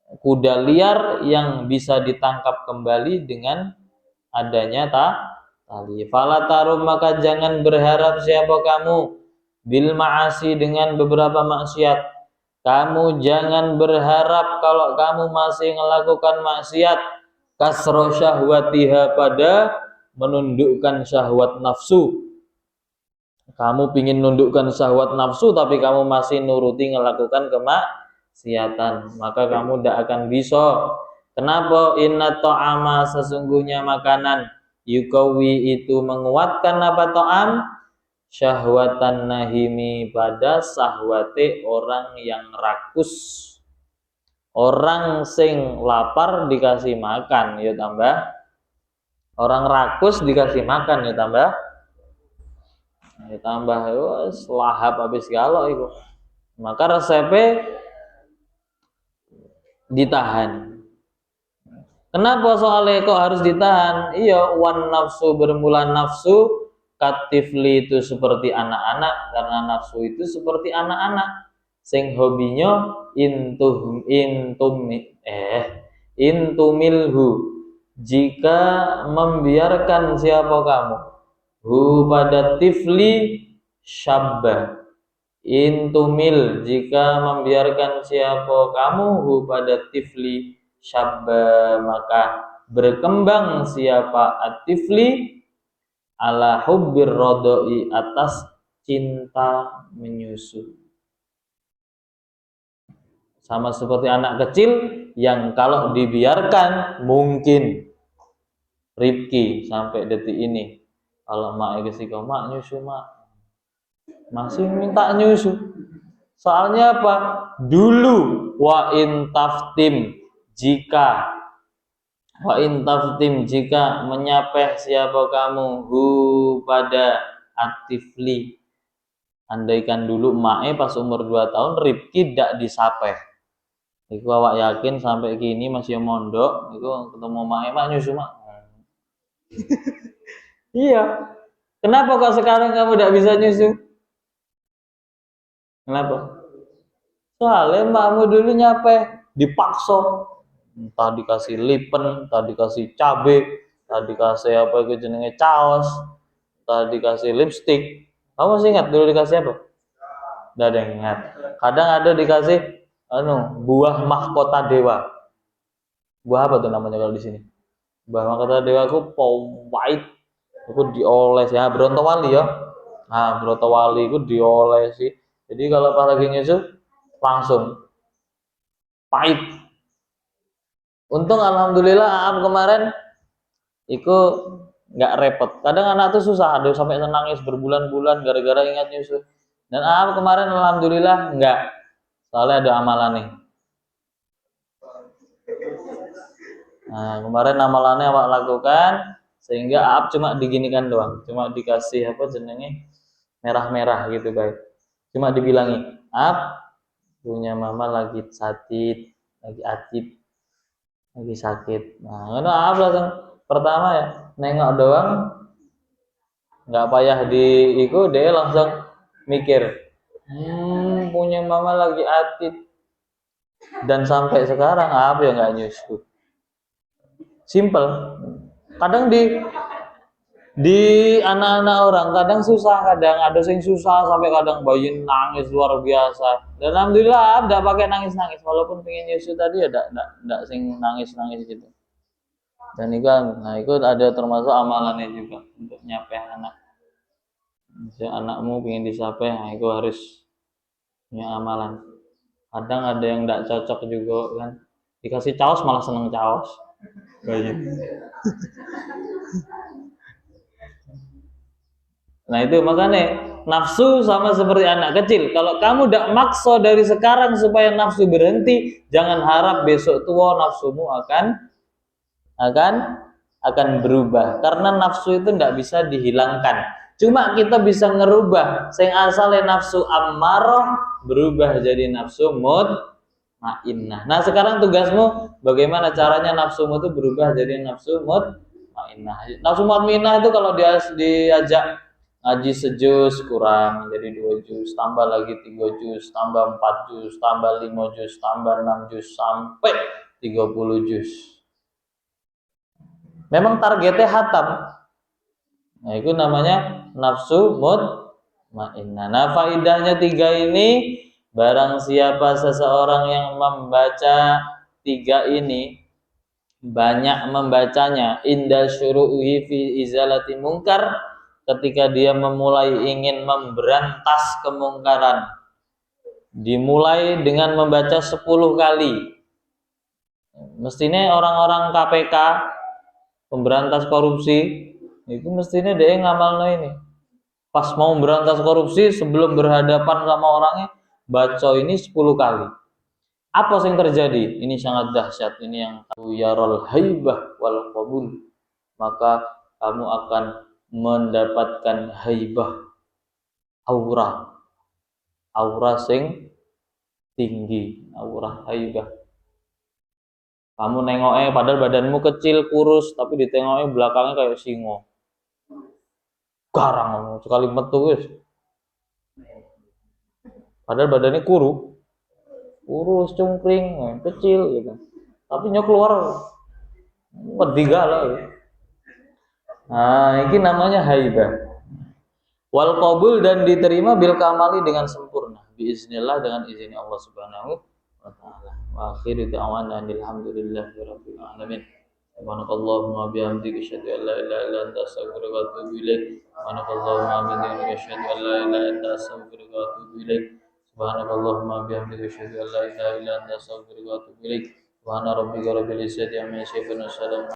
kuda liar yang bisa ditangkap kembali dengan adanya tali. Fala tarum, maka jangan berharap siapa kamu, bil ma'asi, dengan beberapa maksiat. Kamu jangan berharap kalau kamu masih melakukan maksiat, kasro syahwatiha, pada menundukkan syahwat nafsu. Kamu pingin nundukkan syahwat nafsu tapi kamu masih nuruti melakukan kemaksiatan, maka kamu tidak akan bisa. Kenapa? Inna ta'ama, sesungguhnya makanan, yukawi, itu menguatkan apa ta'am, syahwatan nahimi, pada syahwate orang yang rakus. Orang sing lapar dikasih makan ya tambah, orang rakus dikasih makan ya tambah lahap habis galok itu. Maka resepnya ditahan. Kenapa soalnya kok harus ditahan? Iya, wan nafsu, bermula nafsu, katifli, itu seperti anak-anak, karena nafsu itu seperti anak-anak sing hobinya intumilhu, jika membiarkan siapa kamu, hu, pada tifli, syabba. Intumil, jika membiarkan siapa kamu, hu, pada tifli, syabba, maka berkembang siapa atifli, ala hubbir rodoi, atas cinta menyusu. Sama seperti anak kecil yang kalau dibiarkan, mungkin Rifki sampai detik ini, kalau mak kau mak nyusu, mak masih minta nyusu. Soalnya apa? Dulu wa in taftim, jika menyapeh siapa kamu, hu, pada atifli, Andaikan dulu mae pas umur 2 tahun Rifki dak disapeh. Iku awak yakin sampai kini masih mondok, iku ketemu mae mak nyusu mak. Iya. Kenapa kok sekarang kamu tidak bisa nyusu? Kenapa? Soalnya makmu dulu nyapeh dipaksa. Entah dikasih lipen, entah dikasih cabe, entah dikasih apa itu jenenge caos, entah dikasih lipstick. Kamu masih ingat dulu dikasih apa? Tidak ada yang ingat. Kadang ada dikasih buah mahkota dewa. Buah apa tuh namanya kalau di sini? Buah mahkota dewa aku pahit. Aku dioles ya Brontowali ya. Nah, Brontowali itu dioles sih. Jadi kalau pas lagi nyusu langsung pahit. Untung alhamdulillah Aam kemarin itu nggak repot. Kadang anak tuh susah, ada sampai nangis berbulan-bulan gara-gara ingat nyusu. Dan Aam kemarin alhamdulillah nggak. Soalnya ada amalan nih. Nah, kemarin amalannya awak lakukan sehingga Aap cuma diginikan doang, cuma dikasih apa jenenge merah-merah gitu guys. Cuma dibilangi, Aap punya mama lagi sakit, lagi aktif, lagi sakit. Nah, karena Aap langsung pertama ya nengok doang, nggak payah diiku dia langsung mikir, punya mama lagi aktif. Dan sampai sekarang Aap ya nggak nyusu. Simple. Kadang di anak-anak orang kadang susah, kadang ada yang susah sampai kadang bayi nangis luar biasa. Dan alhamdulillah tidak pakai nangis-nangis, walaupun pengen nyusu tadi ya tidak sing nangis-nangis gitu. Dan itu nah itu ada termasuk amalannya juga untuk nyapeh anak. Jadi anakmu pengen disapeh, nah itu harus punya amalan. Kadang ada yang tidak cocok juga kan, dikasih caos malah seneng caos. Bayi. Nah itu makanya nafsu sama seperti anak kecil. Kalau kamu tidak maksa dari sekarang supaya nafsu berhenti, jangan harap besok tua nafsumu akan berubah. Karena nafsu itu tidak bisa dihilangkan. Cuma kita bisa ngerubah. Sing asalnya nafsu ammarah berubah jadi nafsu mutmainnah. Nah sekarang tugasmu bagaimana caranya nafsumu itu berubah jadi nafsu mutmainnah. Nafsu mutmainnah itu kalau diajak ngaji sejus kurang jadi 2 juz, tambah lagi 3 juz, tambah 4 juz, tambah 5 juz, tambah 6 juz sampai 30 juz. Memang targetnya hatam. Nah, itu namanya nafsu mutmainnah. Nah, faidahnya 3 ini, barang siapa seseorang yang membaca 3 ini, banyak membacanya, inda syuru'i fi izalati munkar, ketika dia memulai ingin memberantas kemungkaran, dimulai dengan membaca 10 kali. Mestinya orang-orang KPK, pemberantas korupsi, itu mestinya dia ngamalno ini. Pas mau berantas korupsi, sebelum berhadapan sama orangnya, baca ini 10 kali. Apa yang terjadi? Ini sangat dahsyat. Ini yang yarul haibah wal qabul. Maka kamu akan mendapatkan haibah, aura sing tinggi, aura haibah. Kamu nengoknya padahal badanmu kecil kurus, tapi ditengoknya belakangnya kayak singo, garang sekali metu wis. Padahal badannya kurus cungkring, kecil gitu, tapi nyok keluar lah. Nah ini namanya haibah. Wal qabul, dan diterima bil kamali dengan sempurna, biiznillah dengan izin Allah Subhanahu wa taala. Wa akhiru da'wana alhamdulillahi rabbil alamin. Subhanakallahumma bihamdika asyhadu an la ilaha illa anta astaghfiruka wa atubu ilaik. Subhanakallahumma bihamdika asyhadu an la ilaha illa anta astaghfiruka wa atubu ilaik. Subhanakallahumma bihamdika asyhadu an la ilaha illa anta astaghfiruka wa atubu ilaik. Subhana rabbika rabbil izzati amma yasifun wa salamun